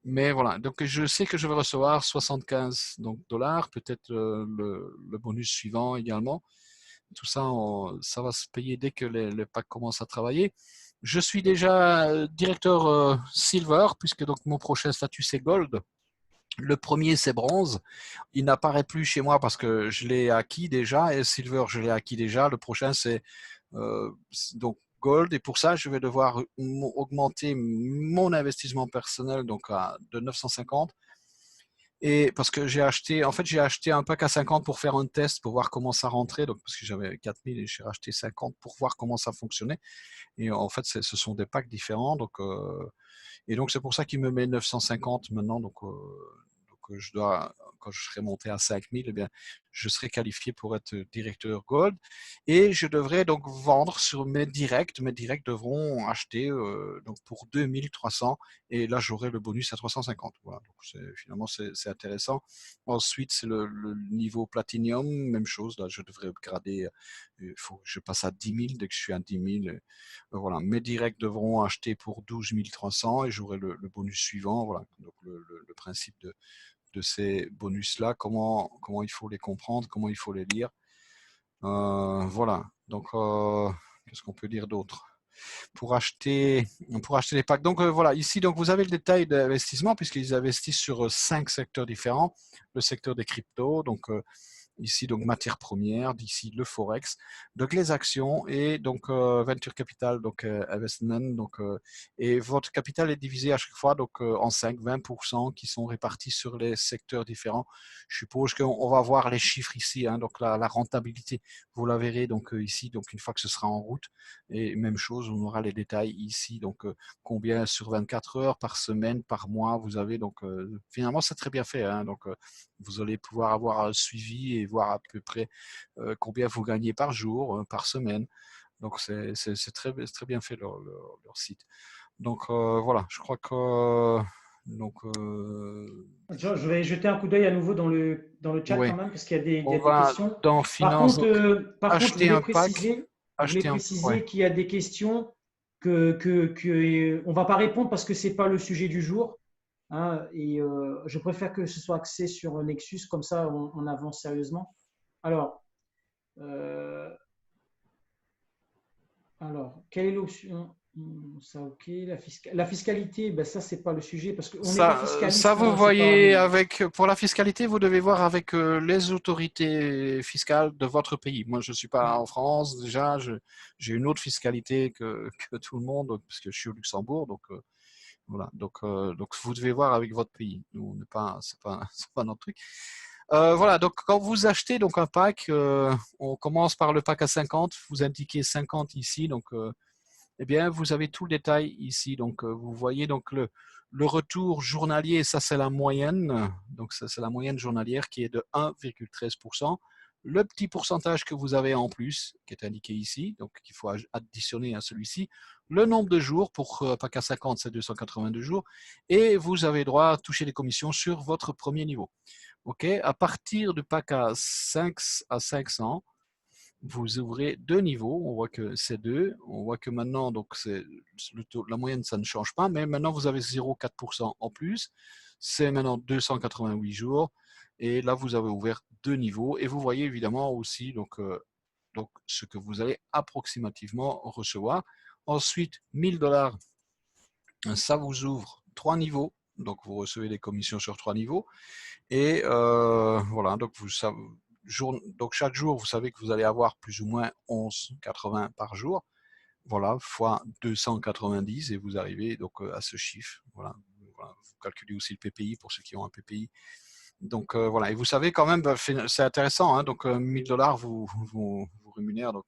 Mais voilà, donc je sais que je vais recevoir 75 $, peut-être le bonus suivant également. Tout ça, ça va se payer dès que les packs commencent à travailler. Je suis déjà directeur Silver, puisque donc mon prochain statut c'est Gold. Le premier c'est Bronze. Il n'apparaît plus chez moi parce que je l'ai acquis déjà, et Silver je l'ai acquis déjà. Le prochain c'est donc Gold, et pour ça je vais devoir augmenter mon investissement personnel donc de 950. Et parce que j'ai acheté un pack à 50 pour faire un test, pour voir comment ça rentrait. Donc, parce que j'avais 4000 et j'ai racheté 50 pour voir comment ça fonctionnait. Et en fait, ce sont des packs différents. Donc, et donc, c'est pour ça qu'il me met 950 maintenant. Donc, quand je serai monté à 5000, eh bien, je serai qualifié pour être directeur Gold. Et je devrais donc vendre sur mes directs. Mes directs devront acheter donc pour 2300. Et là, j'aurai le bonus à 350. Voilà. Donc, finalement, c'est intéressant. Ensuite, c'est le niveau Platinum. Même chose. Là, je devrais grader. Il faut que je passe à 10 000. Dès que je suis à 10 000, voilà. Mes directs devront acheter pour 12 300 et j'aurai le bonus suivant. Voilà. Donc, le principe de ces bonus-là, comment il faut les comprendre, comment il faut les lire. Voilà. Donc, qu'est-ce qu'on peut dire d'autre? pour acheter les packs. Donc voilà, ici donc vous avez le détail d'investissement puisqu'ils investissent sur 5 secteurs différents. Le secteur des cryptos, donc ici donc matières premières, d'ici le forex, donc les actions et donc venture capital, donc investment, donc et votre capital est divisé à chaque fois donc en 5-20% qui sont répartis sur les secteurs différents. Je suppose qu'on va voir les chiffres ici, hein, donc la rentabilité, vous la verrez donc ici, donc une fois que ce sera en route. Et même chose, on aura les détails ici, donc combien sur 24 heures, par semaine, par mois, vous avez donc finalement c'est très bien fait, hein, donc vous allez pouvoir avoir un suivi et voir à peu près combien vous gagnez par jour, par semaine. Donc c'est très bien fait leur site. Donc voilà, je crois que donc Je vais jeter un coup d'œil à nouveau dans le chat ouais, quand même, parce qu'il y a des, il y on a des va questions. dans Par finance, contre, donc je acheter voulais un pack, préciser, ouais. qu'il y a des questions que on va pas répondre parce que c'est pas le sujet du jour. Hein, et je préfère que ce soit axé sur Nexus, comme ça on avance sérieusement. Alors, euh, quelle est l'option? Ça, ok. La fiscalité, ben ça, c'est pas le sujet parce qu'on n'est pas fiscaliste. Ça, vous C'est pas. voyez, pour la fiscalité, vous devez voir avec les autorités fiscales de votre pays. Moi, je ne suis pas en France déjà, j'ai une autre fiscalité que tout le monde, parce que je suis au Luxembourg, donc voilà. Donc vous devez voir avec votre pays. Nous, on n'est pas, c'est pas notre truc. Voilà, donc quand vous achetez donc un pack, on commence par le pack à 50, vous indiquez 50 ici, donc eh bien, vous avez tout le détail ici. Donc, vous voyez donc le retour journalier, ça c'est la moyenne. Donc, ça c'est la moyenne journalière qui est de 1,13%. Le petit pourcentage que vous avez en plus, qui est indiqué ici, donc qu'il faut additionner à celui-ci. Le nombre de jours, pour PAC à 50, c'est 282 jours. Et vous avez droit à toucher les commissions sur votre premier niveau. OK, à partir du PAC à 500, vous ouvrez deux niveaux, on voit que c'est 2, on voit que maintenant, donc c'est le taux, la moyenne, ça ne change pas, mais maintenant vous avez 0,4% en plus, c'est maintenant 288 jours, et là vous avez ouvert deux niveaux, et vous voyez évidemment aussi donc ce que vous allez approximativement recevoir. Ensuite, 1000 $, ça vous ouvre trois niveaux, donc vous recevez des commissions sur trois niveaux, et voilà, donc donc chaque jour, vous savez que vous allez avoir plus ou moins 11,80 par jour. Voilà, fois 290 et vous arrivez donc à ce chiffre. Voilà. Voilà. Vous calculez aussi le PPI pour ceux qui ont un PPI. Donc voilà, et vous savez quand même, c'est intéressant, hein, donc 1000 $ vous rémunère, donc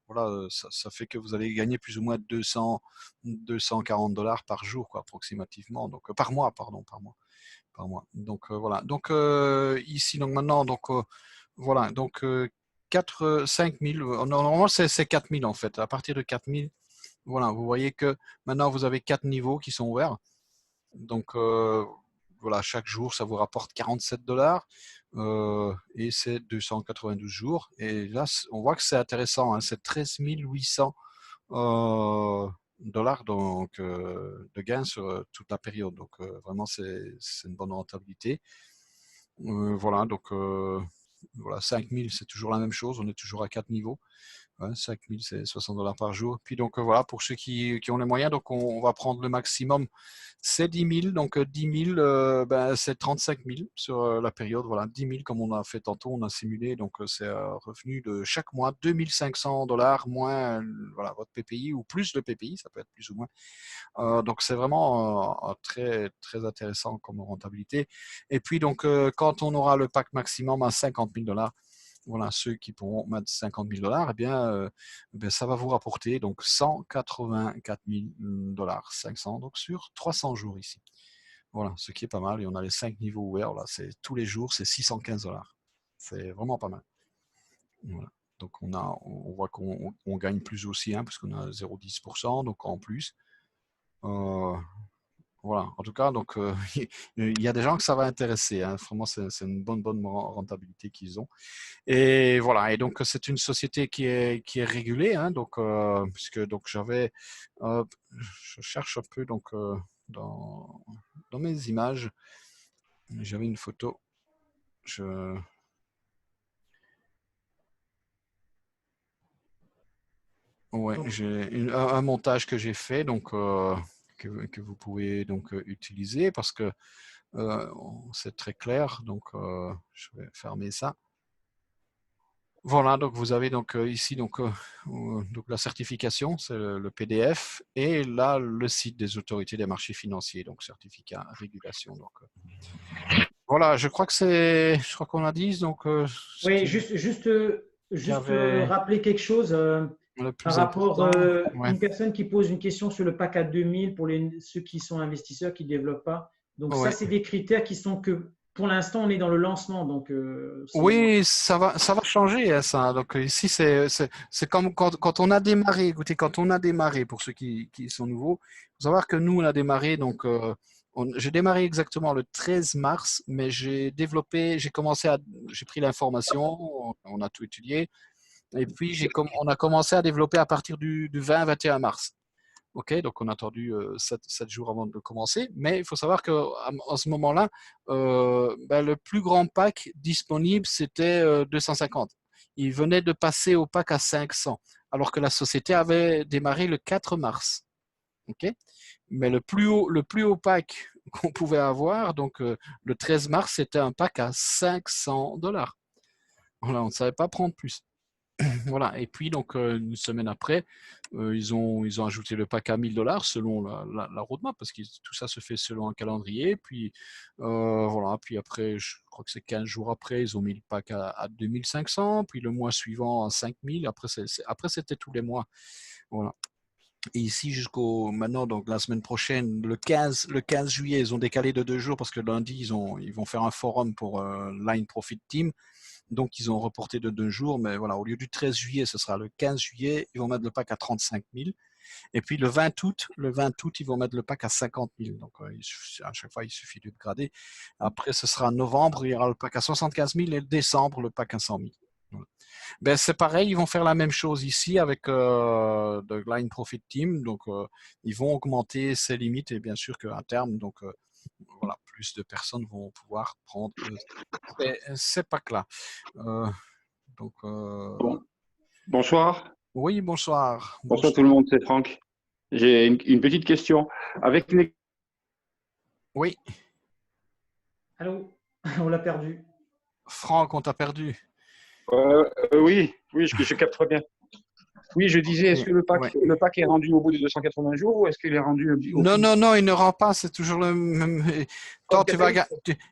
voilà, ça fait que vous allez gagner plus ou moins 240 $ par jour, quoi, approximativement, donc par mois, pardon, par mois. Donc voilà. Donc ici, donc maintenant, donc voilà, donc 5 000. Normalement, c'est 4 000 en fait. À partir de 4 000, voilà, vous voyez que maintenant vous avez 4 niveaux qui sont ouverts. Donc voilà, chaque jour, ça vous rapporte 47 $ et c'est 292 jours. Et là, on voit que c'est intéressant, hein, c'est 13 800 dollars donc, de gains sur toute la période. Donc vraiment, c'est une bonne rentabilité. Voilà, donc voilà, 5000, c'est toujours la même chose, on est toujours à 4 niveaux. Ouais, 5000, c'est 60 $ par jour. Puis donc voilà, pour ceux qui ont les moyens, donc on va prendre le maximum, c'est 10 000. Donc 10 000, ben, c'est 35 000 sur la période. Voilà, 10 000 comme on a fait tantôt, on a simulé. Donc c'est un revenu de chaque mois, 2500 $ moins voilà, votre PPI ou plus le PPI, ça peut être plus ou moins. Donc c'est vraiment très, très intéressant comme rentabilité. Et puis donc quand on aura le pack maximum à 50 000 $, voilà, ceux qui pourront mettre 50 000 $, eh bien, ça va vous rapporter donc 184 000 $ 500 donc sur 300 jours ici. Voilà, ce qui est pas mal. Et on a les 5 niveaux ouverts, là, c'est tous les jours, c'est 615 $. C'est vraiment pas mal. Voilà. Donc on voit qu'on gagne plus aussi, hein, parce qu'on a 0,10%, donc en plus. Voilà, en tout cas, donc il y a des gens que ça va intéresser, hein. Vraiment, c'est une bonne rentabilité qu'ils ont. Et voilà, et donc c'est une société qui est régulée, hein, donc puisque donc je cherche un peu donc dans mes images, j'avais une photo, Ouais, Donc, j'ai un montage que j'ai fait, donc que vous pouvez donc utiliser parce que c'est très clair. Donc, je vais fermer ça. Voilà, donc vous avez donc ici donc la certification, c'est le PDF, et là le site des autorités des marchés financiers, donc certificat, régulation. Donc voilà, je crois qu'on a dit donc ce oui, qui juste avait rappeler quelque chose le par plus rapport important. à Ouais. une personne qui pose une question sur le pack à 2000 pour ceux qui sont investisseurs, qui ne développent pas. Donc, ça, Ouais. c'est des critères qui sont que pour l'instant, on est dans le lancement. Donc, Oui, ça va changer ça. Donc ici, c'est comme quand on a démarré. Écoutez, quand on a démarré, pour ceux qui sont nouveaux, il faut savoir que nous, on a démarré. Donc, j'ai démarré exactement le 13 mars, mais j'ai pris l'information, on a tout étudié, et puis on a commencé à développer à partir du 20-21 mars. OK, donc on a attendu 7 jours avant de commencer, mais il faut savoir qu'en ce moment-là, le plus grand pack disponible, c'était 250. Il venait de passer au pack à 500, alors que la société avait démarré le 4 mars. OK, mais le plus haut pack qu'on pouvait avoir, donc le 13 mars, c'était un pack à $500. Voilà, on ne savait pas prendre plus. Voilà, et puis donc une semaine après, ils ont ajouté le pack à $1000 selon la roadmap, parce que tout ça se fait selon un calendrier. Puis voilà, puis après, je crois que c'est 15 jours après, ils ont mis le pack à 2500, puis le mois suivant à 5000. Après, c'était tous les mois. Voilà. Et ici, jusqu'au maintenant, donc la semaine prochaine, le 15 juillet, ils ont décalé de 2 jours parce que lundi, ils vont faire un forum pour Line Profit Team. Donc, ils ont reporté de 2 jours, mais voilà, au lieu du 13 juillet, ce sera le 15 juillet, ils vont mettre le pack à 35 000. Et puis le 20 août, ils vont mettre le pack à 50 000. Donc, à chaque fois, il suffit d'upgrader. Après, ce sera novembre, il y aura le pack à 75 000 et décembre, le pack à 100 000. Voilà. Ben, c'est pareil, ils vont faire la même chose ici avec The Line Profit Team. Donc, ils vont augmenter ces limites et bien sûr qu'à terme, donc, voilà, plus de personnes vont pouvoir prendre ces packs-là. Bonsoir. Oui, bonsoir. Bonsoir tout le monde, c'est Franck. J'ai une petite question. Oui. Allô, on l'a perdu. Franck, on t'a perdu. Oui, je capte très bien. Oui, je disais, est-ce que le pack est rendu au bout de 280 jours ou est-ce qu'il est rendu Non, il ne rend pas, c'est toujours le même. Toi,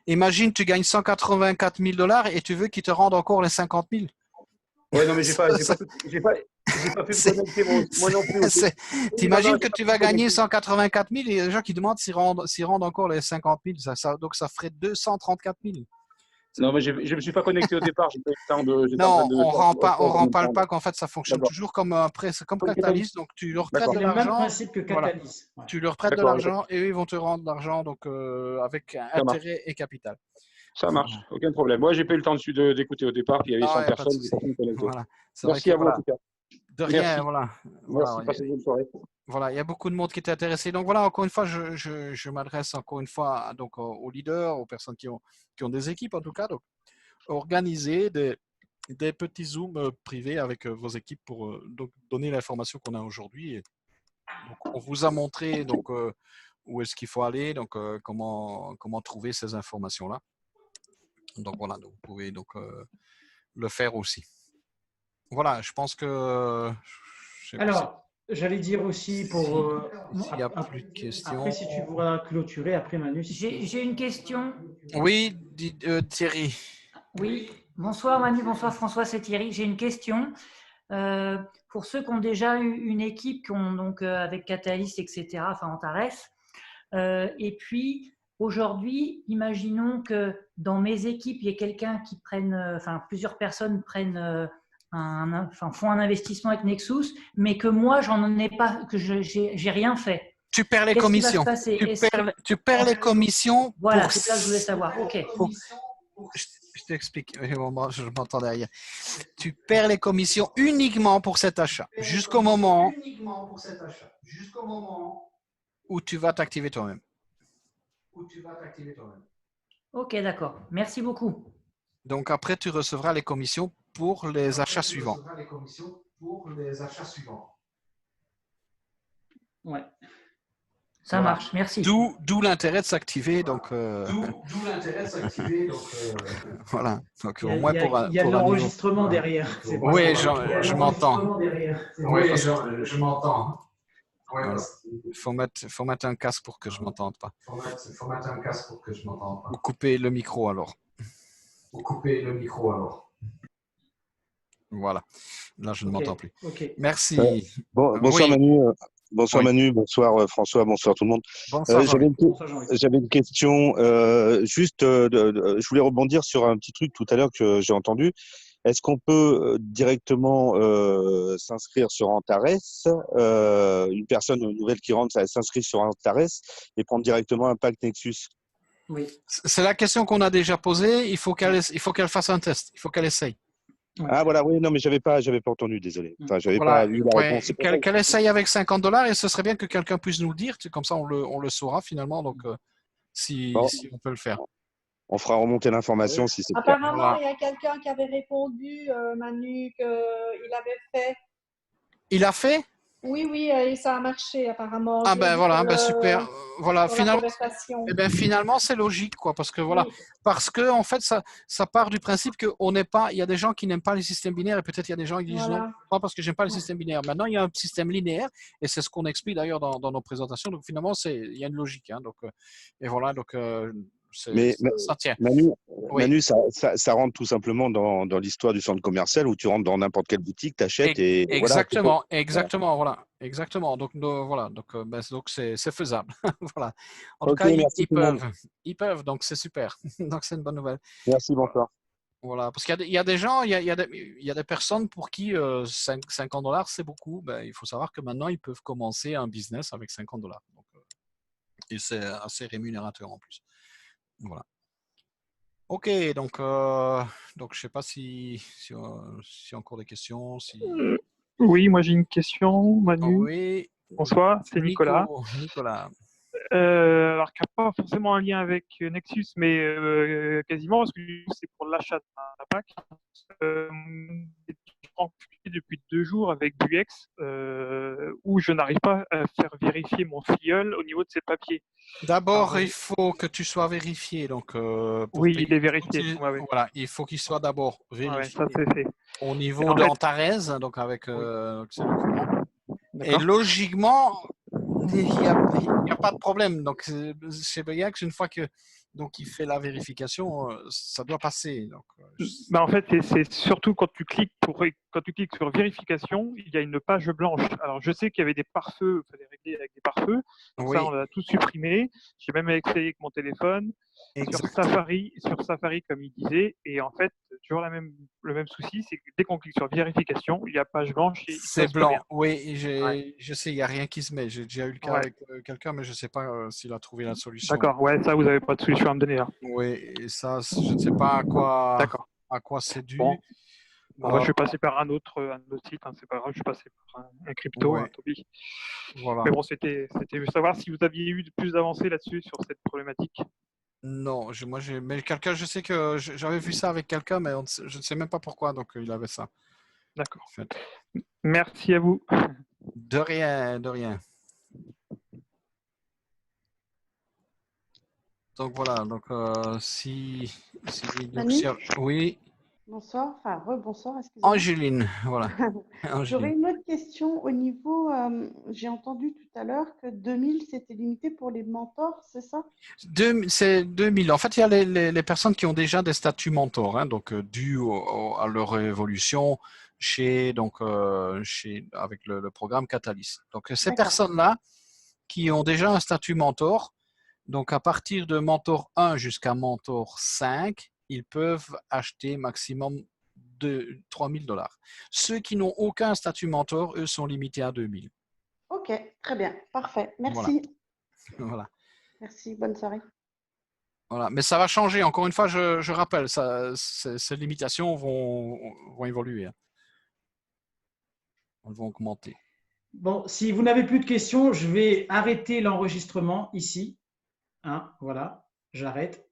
imagine, tu gagnes $184 000 et tu veux qu'ils te rendent encore les 50 000. Oui, non, mais j'ai pas pu me connecter moi non plus. T'imagines que tu vas gagner 184 000 et il y a des gens qui demandent s'ils rendent encore les 50 000. Donc, ça ferait 234 000. Non, mais je ne me suis pas connecté au départ. J'ai pas eu le temps de. Non, on rend pas le pack. En fait, ça fonctionne toujours comme c'est comme Catalyst. Donc, tu leur prêtes de l'argent. C'est le même principe que Catalyst. Voilà. Tu leur prêtes de l'argent et eux, ils vont te rendre l'argent donc avec intérêt et capital. Ça marche, aucun problème. Moi, j'ai pas eu le temps d'écouter au départ, puis il y avait 100 personnes qui sont connectées. Voilà. Merci à vous en tout cas. De rien, merci. voilà. Merci, passez une bonne soirée. Voilà, il y a beaucoup de monde qui est intéressé. Donc voilà, encore une fois, je m'adresse encore une fois donc, aux leaders, aux personnes qui ont des équipes en tout cas. Donc, organiser des petits zooms privés avec vos équipes pour donc, donner l'information qu'on a aujourd'hui. Donc, on vous a montré donc, où est-ce qu'il faut aller, donc comment trouver ces informations-là. Donc voilà, donc, vous pouvez donc le faire aussi. Voilà, je pense que. Alors, j'allais dire aussi pour. S'il n'y a plus de questions. Après, si tu voudras clôturer, après Manu. J'ai une question. Oui, Thierry. Oui, bonsoir Manu, bonsoir François, c'est Thierry. J'ai une question. Pour ceux qui ont déjà eu une équipe, donc avec Catalyst, etc., enfin Antares, et puis aujourd'hui, imaginons que dans mes équipes, il y ait quelqu'un qui prenne, plusieurs personnes prennent font un investissement avec Nexus, mais que moi, j'en ai pas, que j'ai rien fait. Tu perds les commissions. Tu perds les commissions. Voilà, c'est ça que je voulais savoir. Ok. Je t'explique. Je m'entends derrière. Tu perds les commissions uniquement pour cet achat, jusqu'au moment où tu vas t'activer toi-même. Ok, d'accord. Merci beaucoup. Donc après, tu recevras les commissions pour les achats suivants. Ouais. Ça marche, merci. D'où l'intérêt de s'activer. Donc, D'où l'intérêt de s'activer. voilà. Donc, Il y a, au moins pour il y a de l'enregistrement derrière. Oui, je m'entends. Oui, je m'entends. Voilà. Faut mettre un casque pour que je m'entende pas. Faut mettre un casque pour que je m'entende pas. Ou couper le micro alors. Voilà. Là, je ne m'entends plus. Okay. Merci. Bonsoir Manu. Bonsoir Manu, bonsoir François, bonsoir tout le monde. Bonsoir. J'avais une question. Je voulais rebondir sur un petit truc tout à l'heure que j'ai entendu. Est-ce qu'on peut directement s'inscrire sur Antares, une personne nouvelle qui rentre, ça s'inscrit sur Antares et prendre directement un pack Nexus? Oui. C'est la question qu'on a déjà posée. Il faut qu'elle fasse un test. Il faut qu'elle essaye. Ouais. Ah voilà, oui, non, mais j'avais pas entendu, désolé. Enfin, j'avais pas eu la réponse. Qu'elle essaye avec $50 et ce serait bien que quelqu'un puisse nous le dire. Comme ça, on le saura finalement. Donc, si on peut le faire. On fera remonter l'information si c'est. Apparemment, il y a quelqu'un qui avait répondu, Manu, qu'il avait fait. Il a fait? Oui, et ça a marché apparemment. Ah ben voilà, super. Voilà, finalement, c'est logique, quoi, parce que voilà, parce que en fait, ça part du principe qu'on n'est pas. Il y a des gens qui n'aiment pas les systèmes binaires et peut-être il y a des gens qui disent non, pas parce que j'aime pas les systèmes binaires. Maintenant, il y a un système linéaire et c'est ce qu'on explique d'ailleurs dans nos présentations. Donc finalement, il y a une logique, hein, donc et voilà, donc. Mais ça tient. Manu, ça rentre tout simplement dans l'histoire du centre commercial où tu rentres dans n'importe quelle boutique, t'achètes et exactement, voilà. Exactement. Donc voilà, donc c'est faisable. Voilà. En tout cas, ils peuvent, donc c'est super. Donc c'est une bonne nouvelle. Merci, bonsoir. Voilà, parce qu'il y a des gens, il y a des personnes pour qui $50 c'est beaucoup. Ben, il faut savoir que maintenant ils peuvent commencer un business avec $50. Donc, et c'est assez rémunérateur en plus. Voilà. Ok, donc je sais pas si y a encore des questions. Oui, moi j'ai une question, Manu. Oui. Bonsoir, c'est Nicolas. Nicolas. Alors, qui n'a pas forcément un lien avec Nexus, mais quasiment, parce que c'est pour l'achat d'un pack. Depuis 2 jours avec Buex, où je n'arrive pas à faire vérifier mon filleul au niveau de ses papiers. D'abord, il faut que tu sois vérifié. Donc, oui, il est vérifié. Voilà, il faut qu'il soit d'abord vérifié ça, c'est fait. au niveau de Antares, donc avec et logiquement, il n'y a pas de problème. Donc, chez Buex, une fois que il fait la vérification, ça doit passer. Donc, en fait, c'est surtout quand tu cliques sur vérification, il y a une page blanche. Alors, je sais qu'il y avait des pare-feux, il fallait régler avec des pare-feux. Donc ça, on a tout supprimé. J'ai même essayé avec mon téléphone. Sur Safari, comme il disait. Et en fait, toujours le même souci, c'est que dès qu'on clique sur vérification, il y a page blanche. C'est blanc. Oui, je sais, il n'y a rien qui se met. J'ai déjà eu le cas avec quelqu'un, mais je ne sais pas s'il a trouvé la solution. D'accord, ça, vous n'avez pas de solution à me donner. Là. Oui, et ça, je ne sais pas à quoi c'est dû. Bon. Moi, je vais passer par un autre site, hein, c'est pas grave, je vais passer par un crypto, un Toby. Voilà. Mais bon, c'était juste savoir si vous aviez eu plus d'avancées là-dessus sur cette problématique. Non, mais quelqu'un, je sais que j'avais vu ça avec quelqu'un, mais je ne sais même pas pourquoi, donc il avait ça. D'accord. En fait. Merci à vous. De rien. Donc voilà, donc oui. Bonsoir, rebonsoir, excusez-moi. Angeline, voilà. J'aurais une autre question au niveau, j'ai entendu tout à l'heure que 2000 c'était limité pour les mentors, c'est ça? C'est 2000. En fait, il y a les personnes qui ont déjà des statuts mentors, hein, donc dû à leur évolution avec le programme Catalyst. Donc ces personnes-là qui ont déjà un statut mentor, donc à partir de mentor 1 jusqu'à mentor 5, ils peuvent acheter maximum de $3000. Ceux qui n'ont aucun statut mentor, eux, sont limités à 2000. Ok, très bien, parfait. Merci. Voilà. Merci, bonne soirée. Voilà, mais ça va changer. Encore une fois, je rappelle, ces limitations vont évoluer. Hein. Elles vont augmenter. Bon, si vous n'avez plus de questions, je vais arrêter l'enregistrement ici. Hein, voilà, j'arrête.